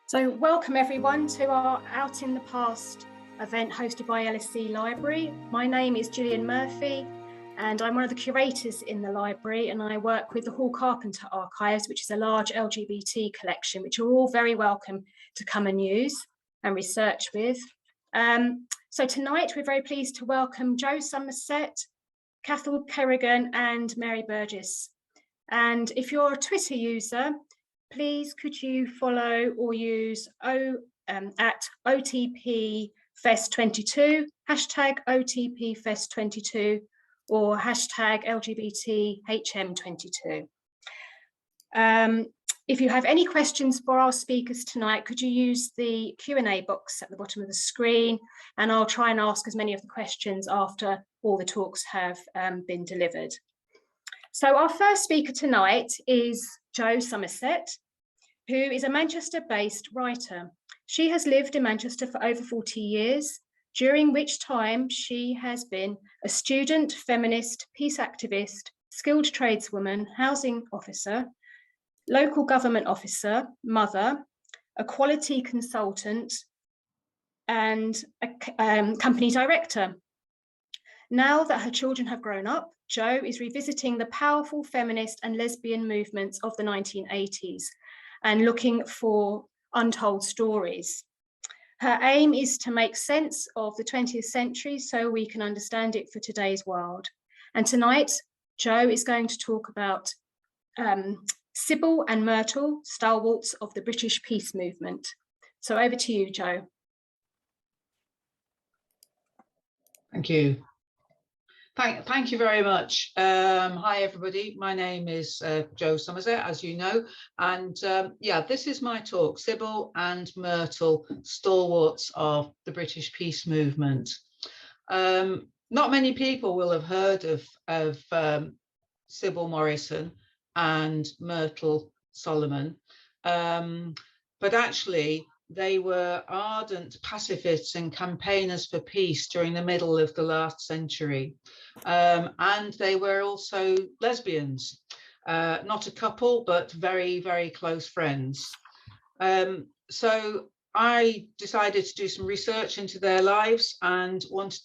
So welcome everyone to our Out in the Past event hosted by LSE Library. My name is Gillian Murphy and I'm one of the curators in the library, and I work with the Hall Carpenter Archives, which is a large LGBT collection, which you're all very welcome to come and use and research with. So tonight we're very pleased to welcome Jo Somerset, Cathal Kerrigan and Mary Burgess. And if you're a Twitter user, please could you follow or use at OTP Fest 22, hashtag OTP Fest 22, or hashtag LGBT HM 22. If you have any questions for our speakers tonight, could you use the Q&A box at the bottom of the screen, and I'll try and ask as many of the questions after all the talks have been delivered. So our first speaker tonight is Jo Somerset, who is a Manchester-based writer. She has lived in Manchester for over 40 years, during which time she has been a student, feminist, peace activist, skilled tradeswoman, housing officer, local government officer, mother, a quality consultant, and a company director. Now that her children have grown up, Jo is revisiting the powerful feminist and lesbian movements of the 1980s and looking for untold stories. Her aim is to make sense of the 20th century so we can understand it for today's world. And tonight, Jo is going to talk about Sybil and Myrtle, stalwarts of the British peace movement. So over to you, Jo. Thank you. Thank you very much. Hi, everybody. My name is Jo Somerset, as you know, and yeah, this is my talk, Sybil and Myrtle, stalwarts of the British peace movement. Not many people will have heard of Sybil Morrison and Myrtle Solomon, but actually, they were ardent pacifists and campaigners for peace during the middle of the last century. And they were also lesbians, not a couple, but very, very close friends. So I decided to do some research into their lives and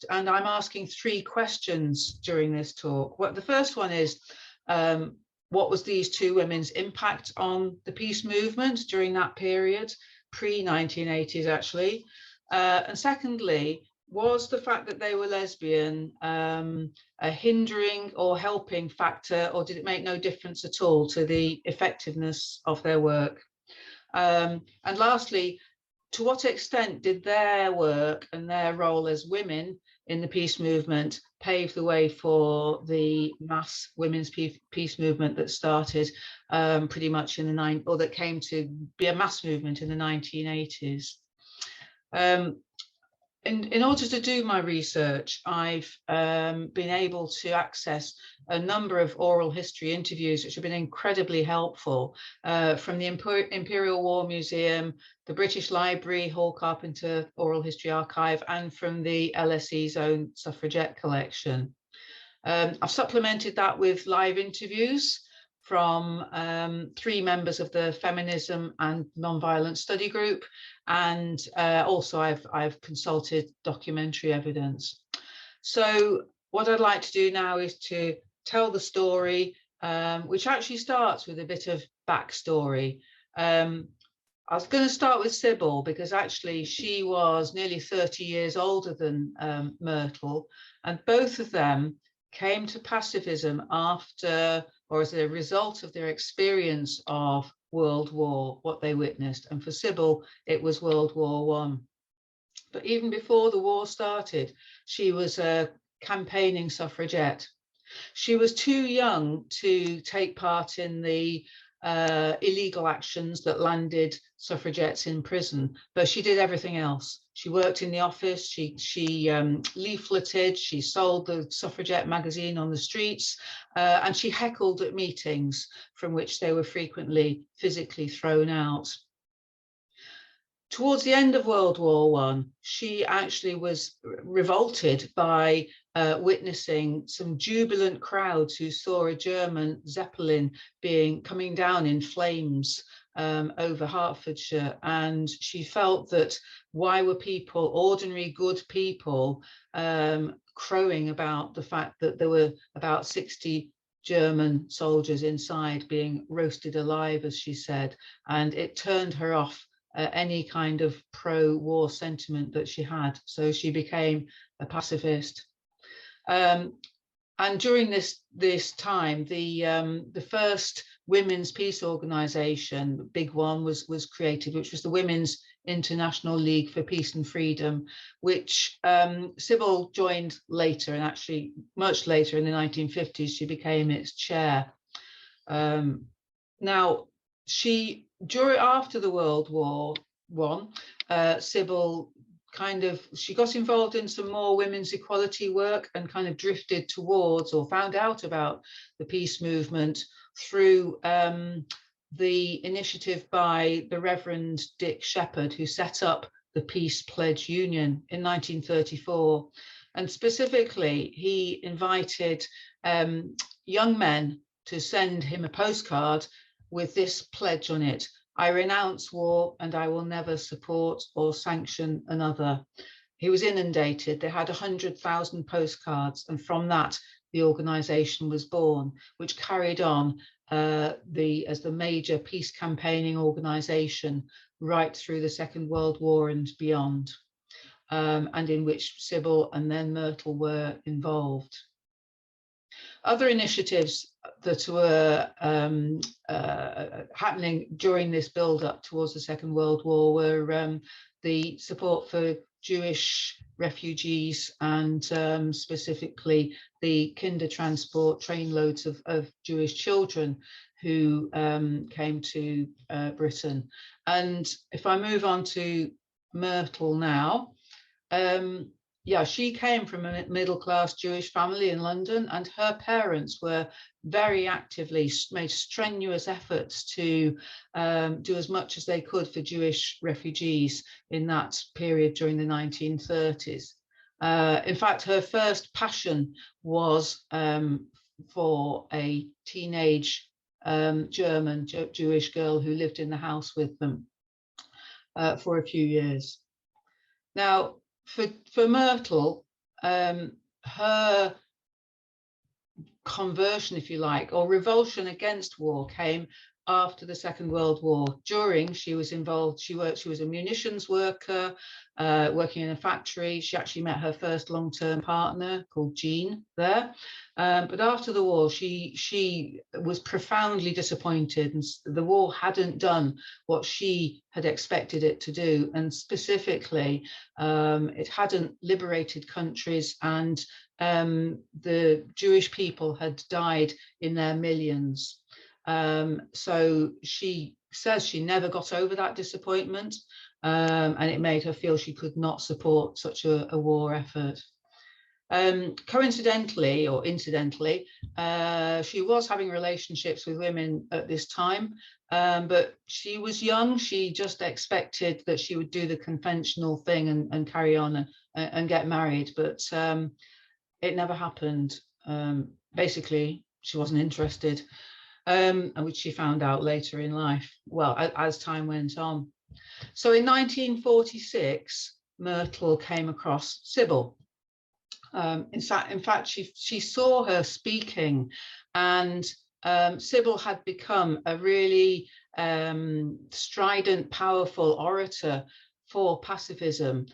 I'm asking three questions during this talk. The first one is, what was these two women's impact on the peace movement during that period? Pre-1980s actually, and secondly, was the fact that they were lesbian a hindering or helping factor, or did it make no difference at all to the effectiveness of their work? And lastly, to what extent did their work and their role as women in the peace movement pave the way for the mass women's peace movement that started pretty much in the or that came to be a mass movement in the 1980s. In order to do my research, I've been able to access a number of oral history interviews, which have been incredibly helpful, from the Imperial War Museum, the British Library, Hall Carpenter Oral History Archive, and from the LSE's own suffragette collection. I've supplemented that with live interviews from three members of the Feminism and Nonviolence Study Group, and also I've consulted documentary evidence. So what I'd like to do now is to tell the story, which actually starts with a bit of backstory. I was going to start with Sybil because actually she was nearly 30 years older than Myrtle, and both of them came to pacifism after, or as a result of their experience of World War, what they witnessed. And for Sybil, it was World War I. But even before the war started, she was a campaigning suffragette. She was too young to take part in the illegal actions that landed suffragettes in prison, but she did everything else. She worked in the office, she leafleted, she sold the suffragette magazine on the streets, and she heckled at meetings from which they were frequently physically thrown out. Towards the end of World War I, she actually was revolted by witnessing some jubilant crowds who saw a German Zeppelin coming down in flames over Hertfordshire, and she felt that why were people, ordinary good people, crowing about the fact that there were about 60 German soldiers inside being roasted alive, as she said, and it turned her off any kind of pro-war sentiment that she had. So she became a pacifist. And during this time, the first women's peace organisation, the big one, was created, which was the Women's International League for Peace and Freedom, which Sybil joined later, and actually much later in the 1950s, she became its chair. Now, after the World War I, Sybil she got involved in some more women's equality work and kind of drifted towards, or found out about, the peace movement through the initiative by the Reverend Dick Shepherd, who set up the Peace Pledge Union in 1934. And specifically, he invited young men to send him a postcard with this pledge on it: "I renounce war and I will never support or sanction another." He was inundated. They had 100,000 postcards, and from that the organisation was born, which carried on as the major peace campaigning organisation right through the Second World War and beyond, and in which Sybil and then Myrtle were involved. Other initiatives that were happening during this build-up towards the Second World War were the support for Jewish refugees, and specifically the kinder transport, trainloads of Jewish children who came to Britain. And if I move on to Myrtle now, yeah, she came from a middle-class Jewish family in London, and her parents were very actively made strenuous efforts to do as much as they could for Jewish refugees in that period during the 1930s. In fact, her first passion was for a teenage German Jewish girl who lived in the house with them for a few years. Now, for Myrtle, her conversion, if you like, or revulsion against war came after the Second World War. During, she was involved, she was a munitions worker, working in a factory. She actually met her first long-term partner called Jean there. But after the war, she was profoundly disappointed, and the war hadn't done what she had expected it to do. And specifically, it hadn't liberated countries, and the Jewish people had died in their millions. So she says she never got over that disappointment, and it made her feel she could not support such a war effort. Coincidentally or incidentally, she was having relationships with women at this time, but she was young. She just expected that she would do the conventional thing and carry on and get married, but it never happened. Basically, she wasn't interested, which she found out later in life, well, as time went on. So in 1946, Myrtle came across Sybil. In fact, she saw her speaking, and Sybil had become a really strident, powerful orator for pacifism.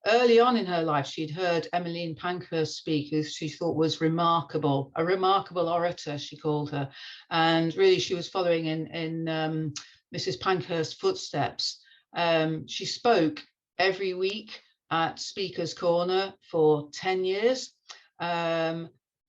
Early on in her life, she'd heard Emmeline Pankhurst speak, who she thought was remarkable, a remarkable orator, she called her. And really, she was following in Mrs. Pankhurst's footsteps. She spoke every week at Speaker's Corner for 10 years.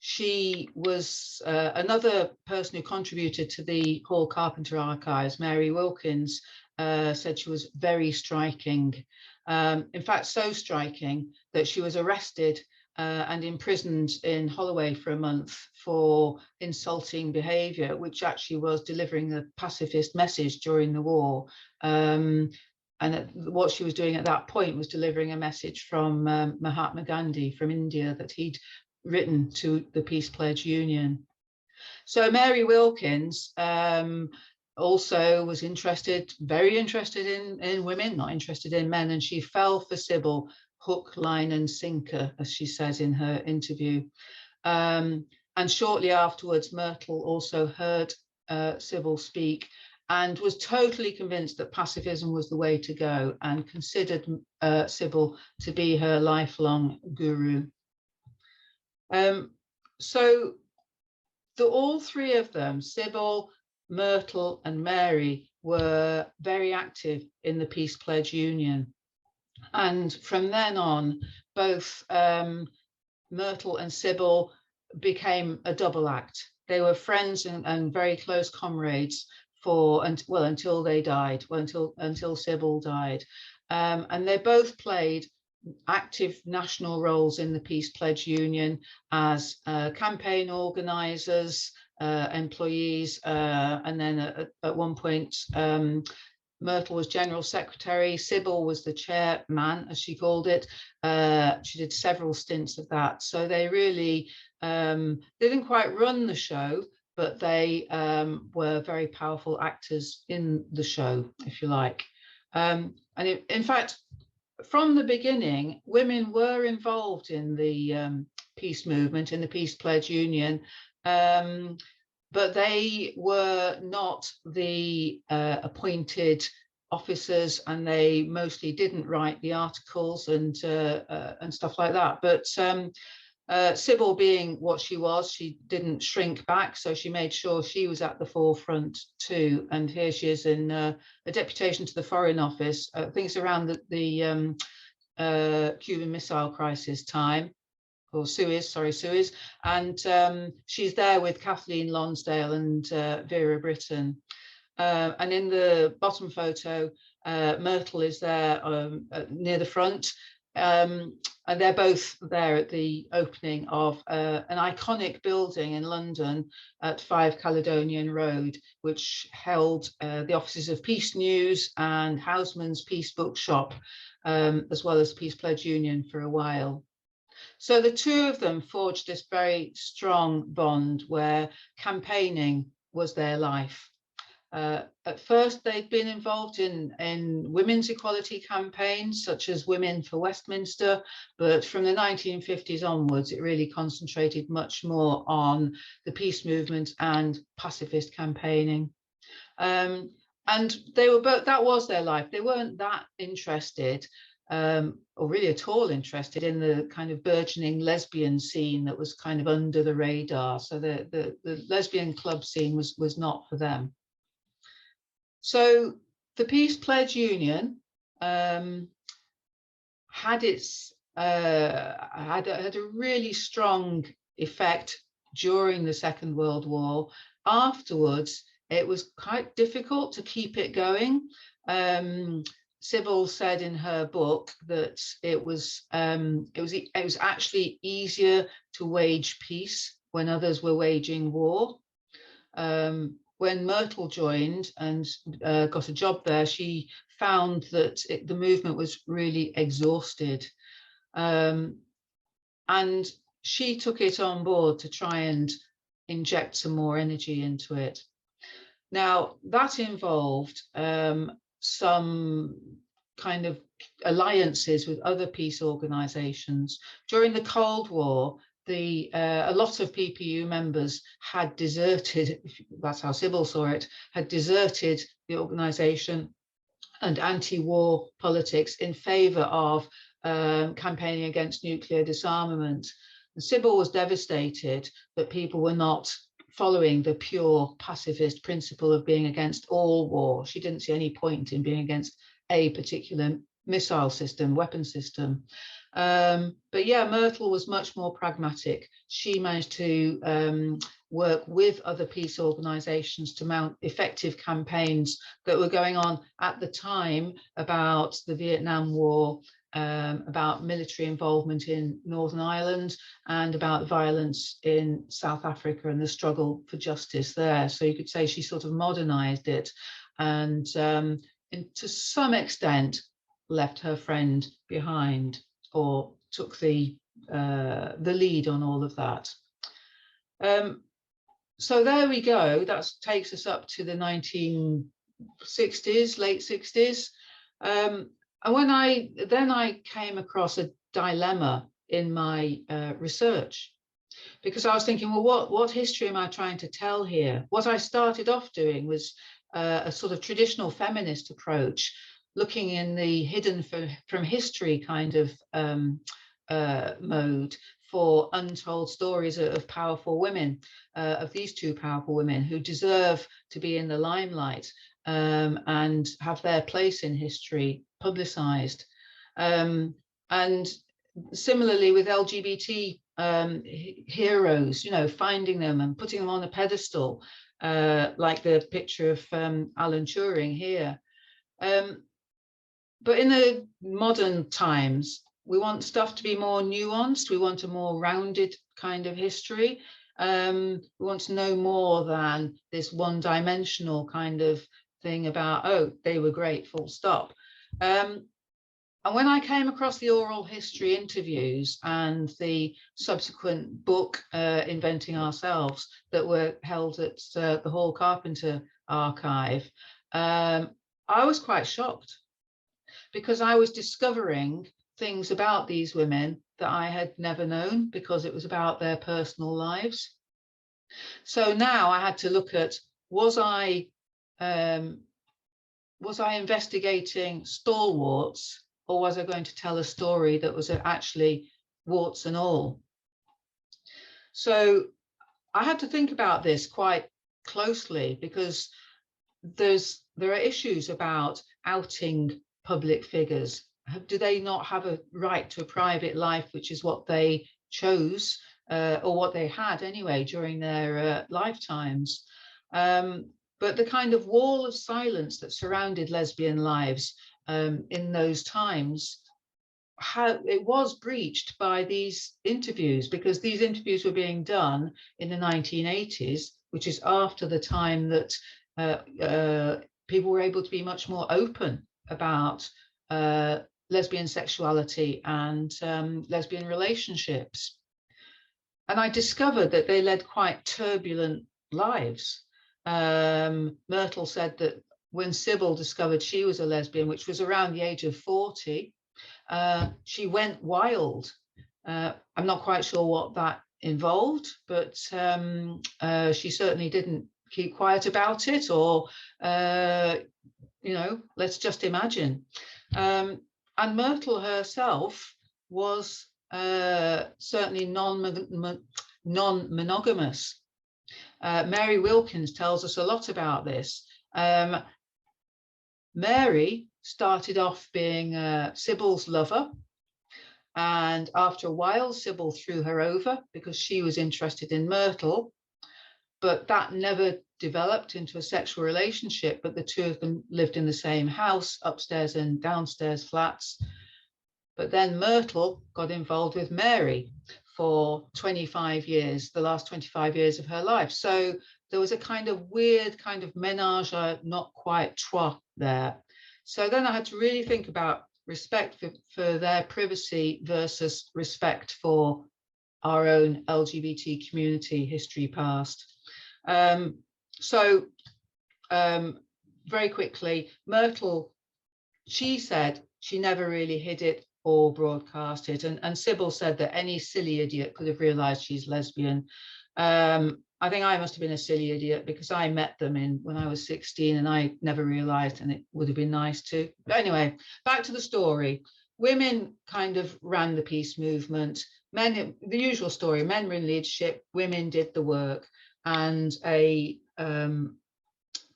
She was another person who contributed to the Hall Carpenter archives. Mary Wilkins said she was very striking. In fact, so striking that she was arrested and imprisoned in Holloway for a month for insulting behaviour, which actually was delivering a pacifist message during the war. what she was doing at that point was delivering a message from Mahatma Gandhi from India that he'd written to the Peace Pledge Union. So Mary Wilkins also was very interested in women, not interested in men, and she fell for Sybil hook, line and sinker, as she says in her interview. And shortly afterwards, Myrtle also heard Sybil speak and was totally convinced that pacifism was the way to go, and considered Sybil to be her lifelong guru. So all three of them, Sybil, Myrtle and Mary, were very active in the Peace Pledge Union. And from then on, both Myrtle and Sybil became a double act. They were friends and very close comrades until they died, until Sybil died. And they both played active national roles in the Peace Pledge Union as campaign organisers, employees, and then at one point Myrtle was General Secretary, Sybil was the chairman, as she called it. She did several stints of that. So they really didn't quite run the show, but they were very powerful actors in the show, if you like. In fact, from the beginning, women were involved in the peace movement, in the Peace Pledge Union, but they were not the appointed officers, and they mostly didn't write the articles and stuff like that. But Sybil, being what she was, she didn't shrink back, so she made sure she was at the forefront too. And here she is in a deputation to the Foreign Office. I think it's around the Cuban Missile Crisis time, or Suez, and she's there with Kathleen Lonsdale and Vera Brittain. And in the bottom photo, Myrtle is there near the front. And they're both there at the opening of an iconic building in London at 5 Caledonian Road, which held the offices of Peace News and Houseman's Peace Bookshop, as well as Peace Pledge Union for a while. So the two of them forged this very strong bond where campaigning was their life. At first, they'd been involved in women's equality campaigns, such as Women for Westminster, but from the 1950s onwards, it really concentrated much more on the peace movement and pacifist campaigning. And they were both, that was their life. They weren't that interested, or really at all interested, in the kind of burgeoning lesbian scene that was kind of under the radar. So the lesbian club scene was not for them. So the Peace Pledge Union had a really strong effect during the Second World War. Afterwards, it was quite difficult to keep it going. Sybil said in her book that it was actually easier to wage peace when others were waging war. When Myrtle joined and got a job there, she found that the movement was really exhausted. And she took it on board to try and inject some more energy into it. Now, that involved some kind of alliances with other peace organisations. During the Cold War, a lot of PPU members had deserted, that's how Sybil saw it, had deserted the organisation and anti-war politics in favour of campaigning against nuclear disarmament. And Sybil was devastated that people were not following the pure pacifist principle of being against all war. She didn't see any point in being against a particular missile system, weapon system. But yeah, Myrtle was much more pragmatic. She managed to work with other peace organisations to mount effective campaigns that were going on at the time about the Vietnam War, about military involvement in Northern Ireland, and about violence in South Africa and the struggle for justice there. So you could say she sort of modernised it and to some extent, left her friend behind, or took the lead on all of that. So there we go. That takes us up to the 1960s, late 60s. And when I came across a dilemma in my research, because I was thinking, well, what history am I trying to tell here? What I started off doing was a sort of traditional feminist approach, looking in the hidden from history kind of mode for untold stories of powerful women, of these two powerful women who deserve to be in the limelight and have their place in history publicized. And similarly with LGBT heroes, you know, finding them and putting them on a pedestal, like the picture of Alan Turing here. But in the modern times, we want stuff to be more nuanced. We want a more rounded kind of history. We want to know more than this one-dimensional kind of thing about, oh, they were great, full stop. And when I came across the oral history interviews and the subsequent book, Inventing Ourselves, that were held at the Hall Carpenter Archive, I was quite shocked, because I was discovering things about these women that I had never known, because it was about their personal lives. So now I had to look at, was I investigating stalwarts, or was I going to tell a story that was actually warts and all? So I had to think about this quite closely, because there are issues about outing public figures. Do they not have a right to a private life, which is what they chose, or what they had anyway during their lifetimes? But the kind of wall of silence that surrounded lesbian lives in those times, it was breached by these interviews, because these interviews were being done in the 1980s, which is after the time that people were able to be much more open about lesbian sexuality and lesbian relationships. And I discovered that they led quite turbulent lives. Myrtle said that when Sybil discovered she was a lesbian, which was around the age of 40, she went wild. I'm not quite sure what that involved, but she certainly didn't keep quiet about it, or you know, let's just imagine. And Myrtle herself was certainly non-monogamous. Mary Wilkins tells us a lot about this. Mary started off being Sybil's lover, and after a while Sybil threw her over because she was interested in Myrtle, but that never developed into a sexual relationship. But the two of them lived in the same house, upstairs and downstairs flats. But then Myrtle got involved with Mary for 25 years, the last 25 years of her life. So there was a kind of weird kind of ménage à not quite trois there. So then I had to really think about respect for their privacy versus respect for our own LGBT community history past. Very quickly, Myrtle, she said she never really hid it or broadcast it, and Sybil said that any silly idiot could have realized she's lesbian. I think I must have been a silly idiot, because I met them when I was 16 and I never realized, and it would have been nice to. But anyway, back to the story. Women kind of ran the peace movement. Men, the usual story, men were in leadership, women did the work, and a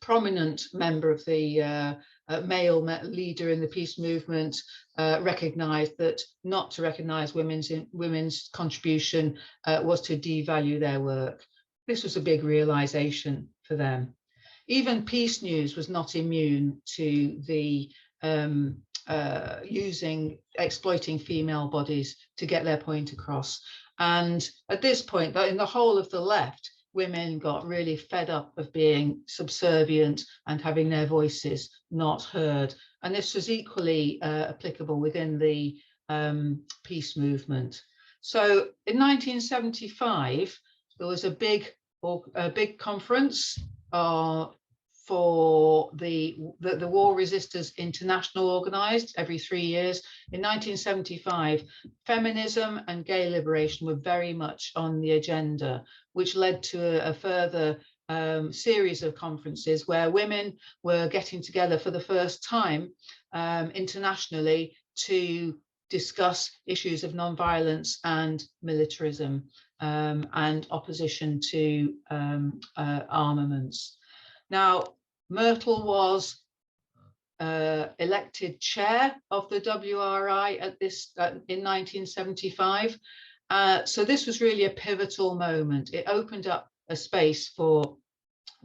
prominent member of the male leader in the peace movement recognized that not to recognize women's contribution was to devalue their work. This was a big realization for them. Even Peace News was not immune to the exploiting female bodies to get their point across. And at this point, in the whole of the left, women got really fed up of being subservient and having their voices not heard. And this was equally applicable within the peace movement. So in 1975, there was a big conference for the War Resisters International, organised every 3 years. In 1975, feminism and gay liberation were very much on the agenda, which led to a further series of conferences where women were getting together for the first time internationally to discuss issues of non-violence and militarism and opposition to armaments. Now, Myrtle was elected chair of the WRI at this in 1975. So this was really a pivotal moment. It opened up a space for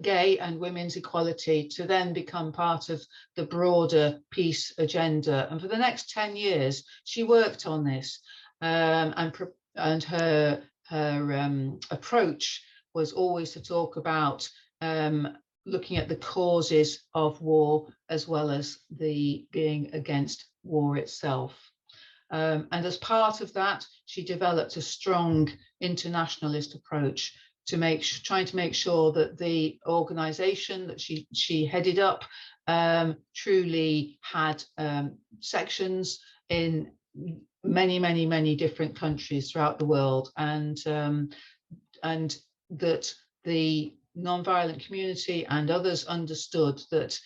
gay and women's equality to then become part of the broader peace agenda. And for the next 10 years, she worked on this, and her approach was always to talk about looking at the causes of war as well as the being against war itself. And as part of that, she developed a strong internationalist approach to trying to make sure that the organisation that she headed up truly had sections in many different countries throughout the world, and that the non-violent community and others understood that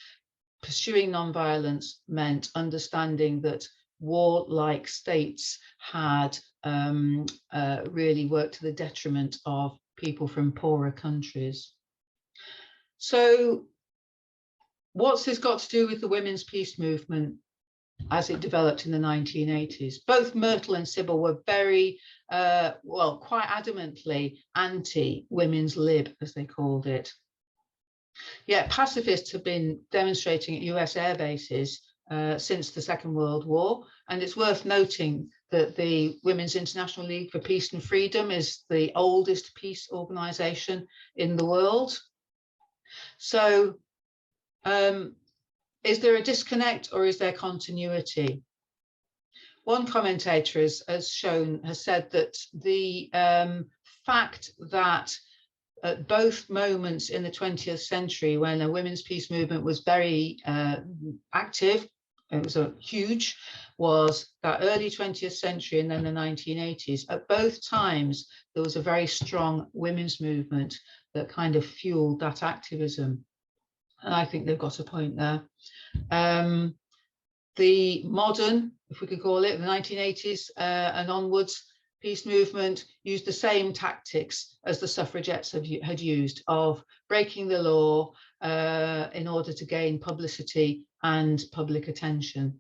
pursuing non-violence meant understanding that warlike states had really worked to the detriment of people from poorer countries. So what's this got to do with the women's peace movement as it developed in the 1980s? Both Myrtle and Sybil were very, quite adamantly anti-women's lib, as they called it. Yet pacifists have been demonstrating at US air bases since the Second World War, and it's worth noting that the Women's International League for Peace and Freedom is the oldest peace organisation in the world. So is there a disconnect or is there continuity? One commentator has said that the fact that at both moments in the 20th century, when the women's peace movement was very active, it was huge, was that early 20th century and then the 1980s. At both times, there was a very strong women's movement that kind of fueled that activism. And I think they've got a point there. The modern, if we could call it, the 1980s and onwards, peace movement used the same tactics as the suffragettes had used, of breaking the law in order to gain publicity and public attention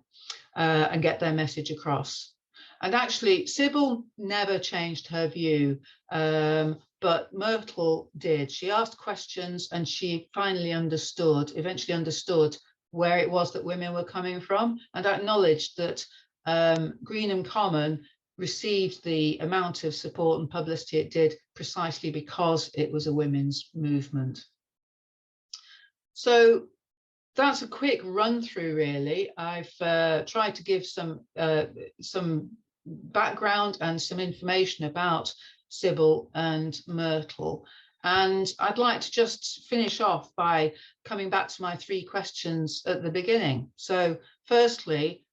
and get their message across. And actually, Sybil never changed her view, but Myrtle did. She asked questions and she finally eventually understood where it was that women were coming from, and acknowledged that Greenham Common received the amount of support and publicity it did precisely because it was a women's movement. So that's a quick run through, really. I've tried to give some background and some information about Sybil and Myrtle. And I'd like to just finish off by coming back to my 3 questions at the beginning. So firstly,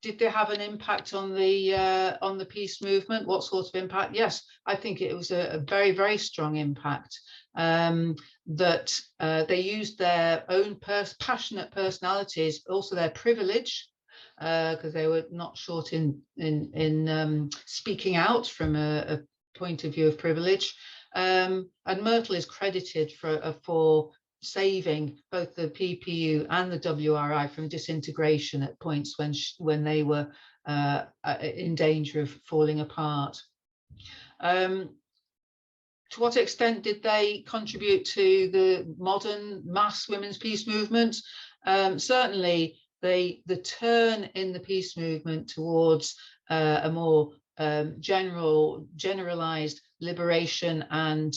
did they have an impact on the peace movement? What sort of impact? Yes, I think it was a very, very strong impact. That they used their own passionate personalities, also their privilege, because they were not short in speaking out from a point of view of privilege. And Myrtle is credited for saving both the PPU and the WRI from disintegration at points when they were in danger of falling apart. To what extent did they contribute to the modern mass women's peace movement? Certainly, the turn in the peace movement towards a more generalized liberation and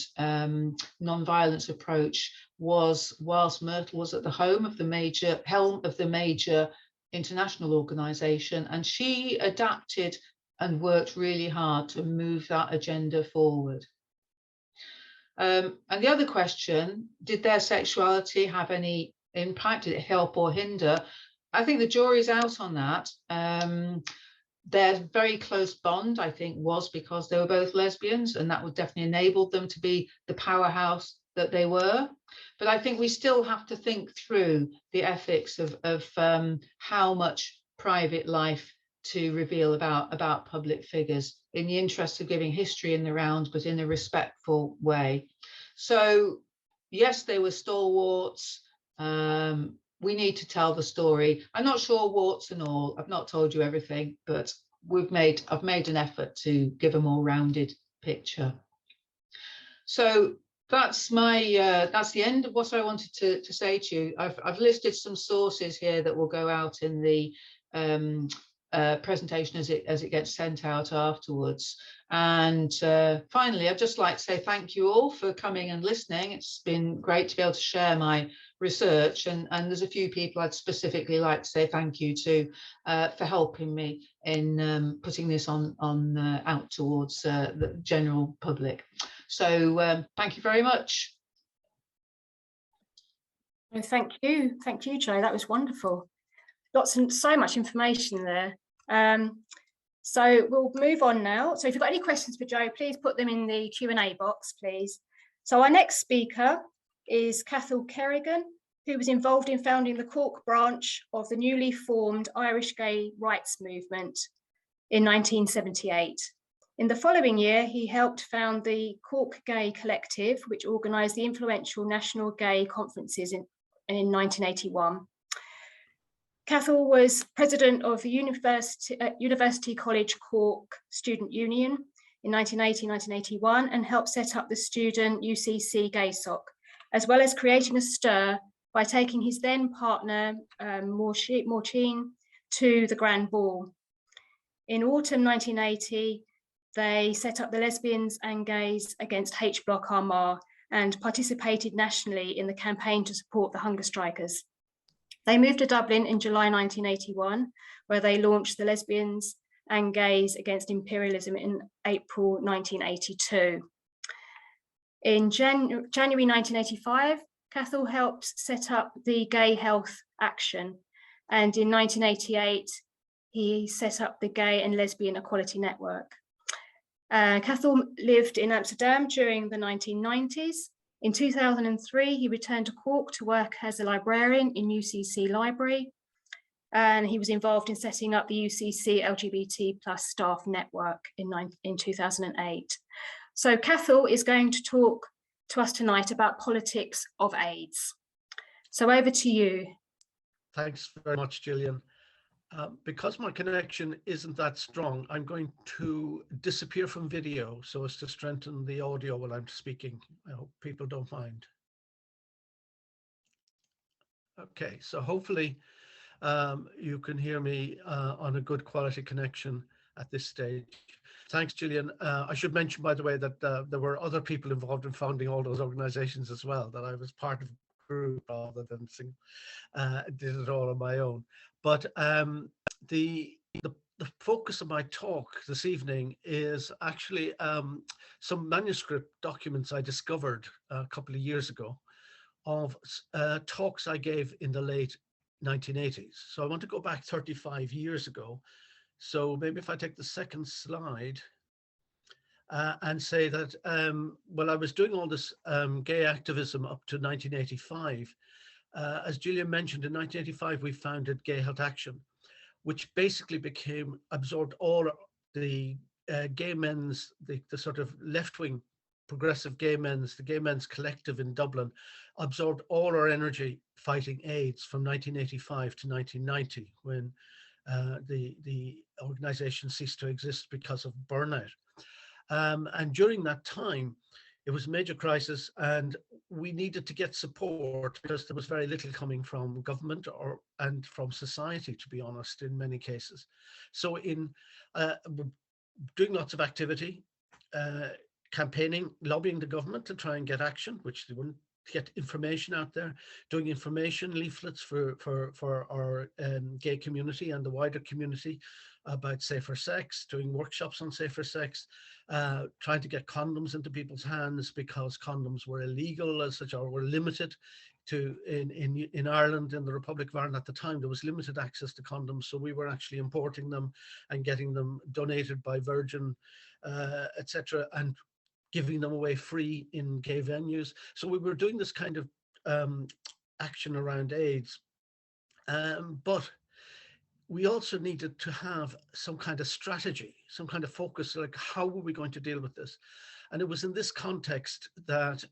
non-violence approach was whilst Myrtle was at the helm of the major international organisation, and she adapted and worked really hard to move that agenda forward. And the other question, did their sexuality have any impact? Did it help or hinder? I think the jury's out on that. Their very close bond, I think, was because they were both lesbians, and that would definitely enable them to be the powerhouse that they were. But I think we still have to think through the ethics of how much private life to reveal about public figures, in the interest of giving history in the round, but in a respectful way. So yes, they were stalwarts. We need to tell the story. I'm not sure warts and all. I've not told you everything, but I've made an effort to give a more rounded picture. So that's the end of what I wanted to say to you. I've listed some sources here that will go out in the presentation as it gets sent out afterwards. And finally, I'd just like to say thank you all for coming and listening. It's been great to be able to share my research, and there's a few people I'd specifically like to say thank you to for helping me in putting this on out towards the general public. So thank you very much. Well, thank you, Jo. That was wonderful. So much information there. So we'll move on now. So if you've got any questions for Jo, please put them in the Q&A box, please. So our next speaker is Cathal Kerrigan, who was involved in founding the Cork branch of the newly formed Irish gay rights movement in 1978. In the following year, he helped found the Cork Gay Collective, which organised the influential national gay conferences in 1981. Cathal was president of the University College Cork Student Union in 1980-1981 and helped set up the student UCC GaySoc, as well as creating a stir by taking his then partner, Morrison, to the Grand Ball. In autumn 1980, they set up the Lesbians and Gays Against H Block Armagh and participated nationally in the campaign to support the hunger strikers. They moved to Dublin in July 1981, where they launched the Lesbians and Gays Against Imperialism in April 1982. In January 1985, Cathal helped set up the Gay Health Action, and in 1988, he set up the Gay and Lesbian Equality Network. Cathal lived in Amsterdam during the 1990s. In 2003, he returned to Cork to work as a librarian in UCC Library, and he was involved in setting up the UCC LGBT+ staff network in 2008. So Cathal is going to talk to us tonight about politics of AIDS. So over to you. Thanks very much, Gillian. Because my connection isn't that strong, I'm going to disappear from video so as to strengthen the audio while I'm speaking. I hope people don't mind. Okay, so hopefully you can hear me on a good quality connection at this stage. Thanks, Gillian. I should mention, by the way, that there were other people involved in founding all those organizations as well, that I was part of a group rather than did it all on my own. But the focus of my talk this evening is actually some manuscript documents I discovered a couple of years ago of talks I gave in the late 1980s. So I want to go back 35 years ago. So maybe if I take the second slide and say that when I was doing all this gay activism up to 1985, as Gillian mentioned, in 1985, we founded Gay Health Action, which basically absorbed all the gay men's, the sort of left-wing progressive gay men's, the gay men's collective in Dublin, absorbed all our energy fighting AIDS from 1985 to 1990, when the organization ceased to exist because of burnout. And during that time, it was a major crisis, and we needed to get support because there was very little coming from government and from society, to be honest, in many cases. So in doing lots of activity, campaigning, lobbying the government to try and get action, which they wouldn't, get information out there, doing information leaflets for our gay community and the wider community about safer sex, doing workshops on safer sex, trying to get condoms into people's hands because condoms were illegal as such, or were limited to in Ireland, in the Republic of Ireland at the time. There was limited access to condoms, so we were actually importing them and getting them donated by Virgin, etc., and giving them away free in gay venues. So we were doing this kind of action around AIDS, but we also needed to have some kind of strategy, some kind of focus, like how were we going to deal with this? And it was in this context that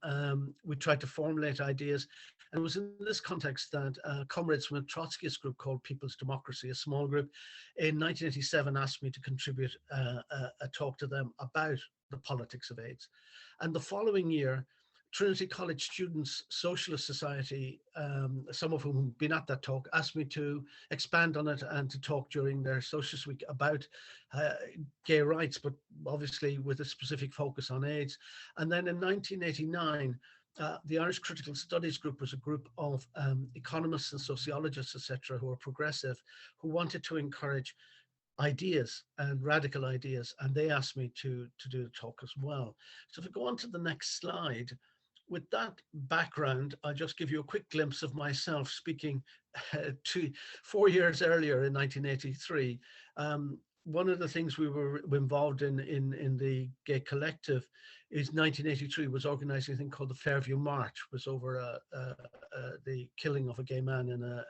we tried to formulate ideas. And it was in this context that comrades from a Trotskyist group called People's Democracy, a small group, in 1987 asked me to contribute a talk to them about the politics of AIDS. And the following year, Trinity College Students Socialist Society, some of whom had been at that talk, asked me to expand on it and to talk during their Socialist Week about gay rights, but obviously with a specific focus on AIDS. And then in 1989, the Irish Critical Studies Group was a group of economists and sociologists, etc., who were progressive, who wanted to encourage ideas and radical ideas, and they asked me to do the talk as well. So if we go on to the next slide, with that background, I'll just give you a quick glimpse of myself speaking 4 years earlier in 1983. One of the things we were involved in the gay collective is 1983 was organizing a thing called the Fairview March, was over the killing of a gay man in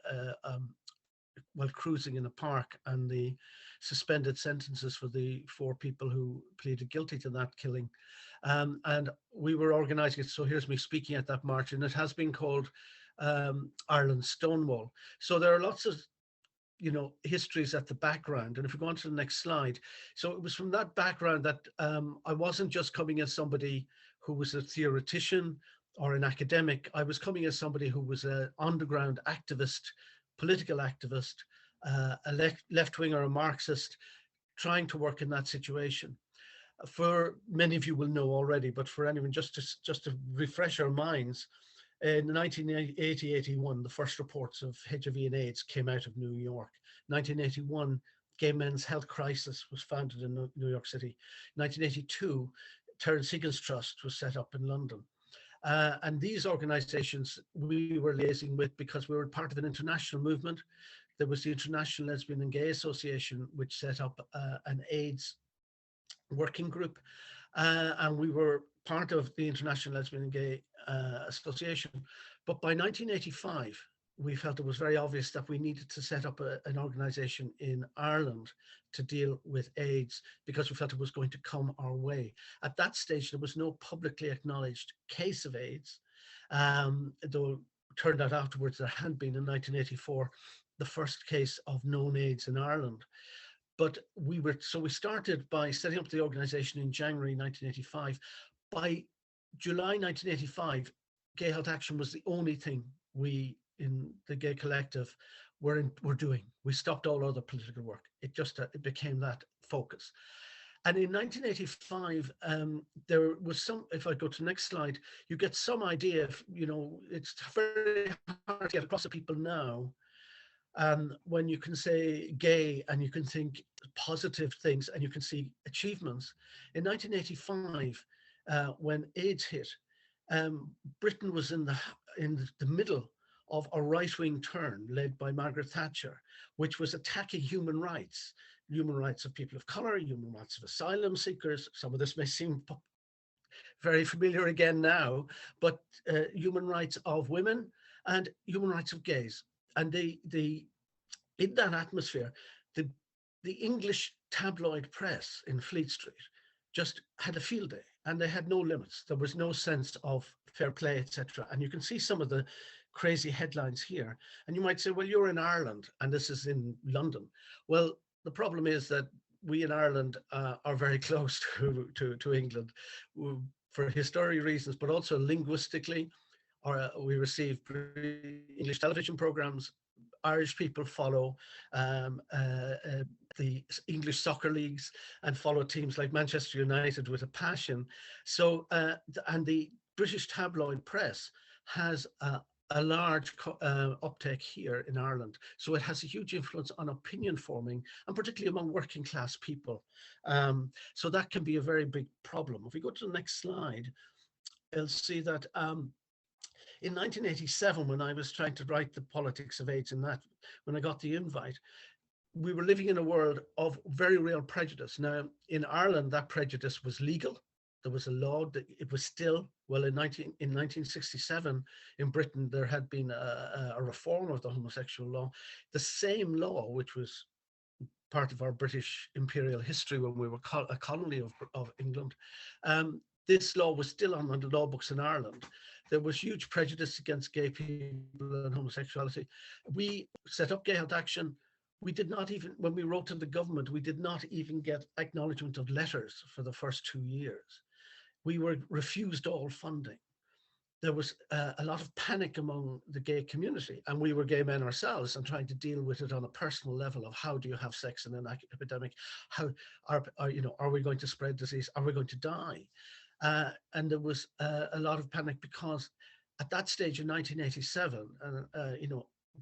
while cruising in a park, and the suspended sentences for the 4 people who pleaded guilty to that killing. And we were organizing it. So here's me speaking at that march, and it has been called Ireland's Stonewall. So there are lots of, you know, histories at the background. And if we go on to the next slide, so it was from that background that I wasn't just coming as somebody who was a theoretician or an academic. I was coming as somebody who was an underground activist, political activist, a left-wing or a Marxist, trying to work in that situation. For many of you will know already, but for anyone, just to refresh our minds, in 1980-81, the first reports of HIV and AIDS came out of New York. 1981, Gay Men's Health Crisis was founded in New York City. 1982, Terence Higgins Trust was set up in London. And these organizations we were liaising with because we were part of an international movement. There was the International Lesbian and Gay Association, which set up an AIDS working group. And we were part of the International Lesbian and Gay Association. But by 1985, we felt it was very obvious that we needed to set up an organization in Ireland to deal with AIDS, because we felt it was going to come our way. At that stage, there was no publicly acknowledged case of AIDS, though it turned out afterwards there had been in 1984 the first case of known AIDS in Ireland. But we started by setting up the organization in January 1985. By July 1985, Gay Health Action was the only thing we in the gay collective were doing. We stopped all other political work. It became that focus. And in 1985, there was some, if I go to the next slide, you get some idea of, you know, it's very hard to get across to people now. When you can say gay and you can think positive things and you can see achievements. In 1985, when AIDS hit, Britain was in the middle of a right-wing turn led by Margaret Thatcher, which was attacking human rights of people of color, human rights of asylum seekers. Some of this may seem very familiar again now, but human rights of women and human rights of gays. And in that atmosphere, the English tabloid press in Fleet Street just had a field day, and they had no limits. There was no sense of fair play, etc. And you can see some of the crazy headlines here. And you might say, well, you're in Ireland and this is in London. Well, the problem is that we in Ireland are very close to England for historical reasons, but also linguistically. We receive English television programs Irish people follow the English soccer leagues and follow teams like Manchester United with a passion. So, and the British tabloid press has a large uptake here in Ireland. So it has a huge influence on opinion forming, and particularly among working class people. So that can be a very big problem. If we go to the next slide, you'll see that in 1987, when I was trying to write The Politics of AIDS and that, when I got the invite, we were living in a world of very real prejudice. Now, in Ireland, that prejudice was legal. There was a law that it was still, well, in 1967, in Britain, there had been a reform of the homosexual law. The same law, which was part of our British imperial history when we were a colony of England, this law was still on the law books in Ireland. There was huge prejudice against gay people and homosexuality. We set up Gay Health Action. We did not even, when we wrote to the government, we did not even get acknowledgement of letters for the first 2 years. We were refused all funding. There was a lot of panic among the gay community, and we were gay men ourselves and trying to deal with it on a personal level of how do you have sex in an epidemic? How are we going to spread disease? Are we going to die? And there was a lot of panic because at that stage in 1987,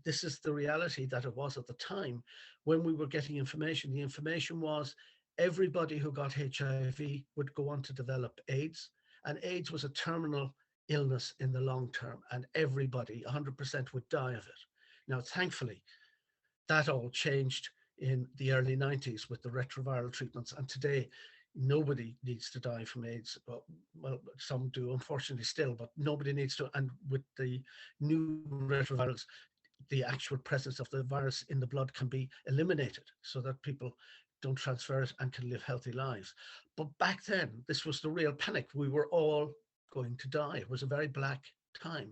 this is the reality that it was at the time when we were getting information. The information was everybody who got HIV would go on to develop AIDS, and AIDS was a terminal illness in the long term, and everybody, 100%, would die of it. Now, thankfully, that all changed in the early 90s with the retroviral treatments, and today nobody needs to die from AIDS. Well, some do, unfortunately, still, but nobody needs to. And with the new retrovirals, the actual presence of the virus in the blood can be eliminated so that people don't transfer it and can live healthy lives. But back then, this was the real panic. We were all going to die. It was a very black time,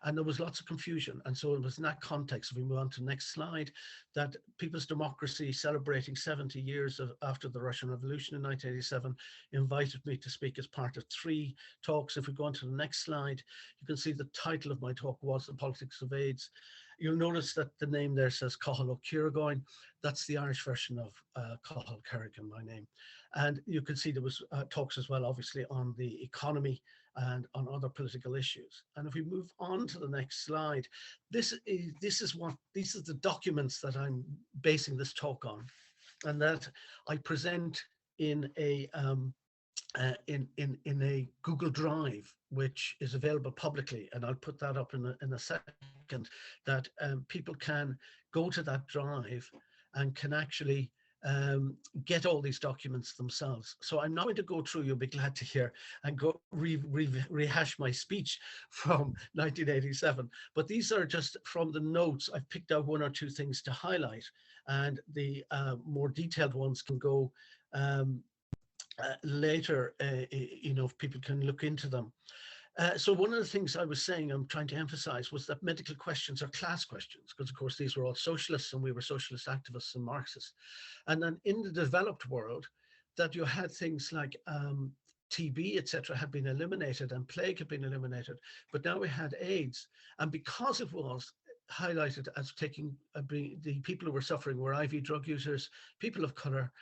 and there was lots of confusion. And so it was in that context, if we move on to the next slide, that People's Democracy, celebrating 70 years after the Russian Revolution in 1987, invited me to speak as part of 3 talks. If we go on to the next slide, you can see the title of my talk was The Politics of AIDS. You'll notice that the name there says Cathal Kerrigan. That's the Irish version of Cathal Kerrigan, my name. And you can see there was talks as well, obviously, on the economy and on other political issues. And if we move on to the next slide, these are the documents that I'm basing this talk on, and that I present in a in a Google Drive, which is available publicly, and I'll put that up in a second, that people can go to that drive and can actually get all these documents themselves. So I'm not going to go through, you'll be glad to hear, and go rehash my speech from 1987, but these are just from the notes. I've picked out 1 or 2 things to highlight, and the more detailed ones can go later, if people can look into them. So one of the things I was saying, I'm trying to emphasize, was that medical questions are class questions, because of course these were all socialists and we were socialist activists and Marxists. And then in the developed world, that you had things like TB, etc., had been eliminated, and plague had been eliminated, but now we had AIDS. And because it was highlighted as taking the people who were suffering were IV drug users, people of color,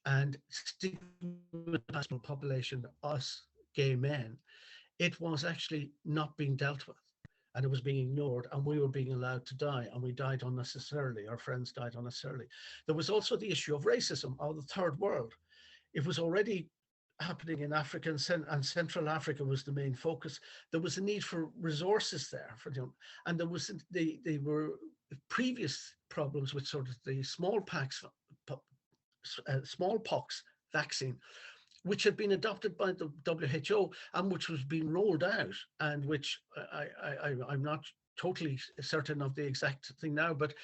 and stigmatized population, us gay men, it was actually not being dealt with, and it was being ignored, and we were being allowed to die, and we died unnecessarily. Our friends died unnecessarily. There was also the issue of racism of the third world. It was already happening in Africa, and Central Africa was the main focus. There was a need for resources there for them, and there was they were previous problems with sort of the smallpox vaccine, which had been adopted by the WHO and which was being rolled out, and which I'm not totally certain of the exact thing now, but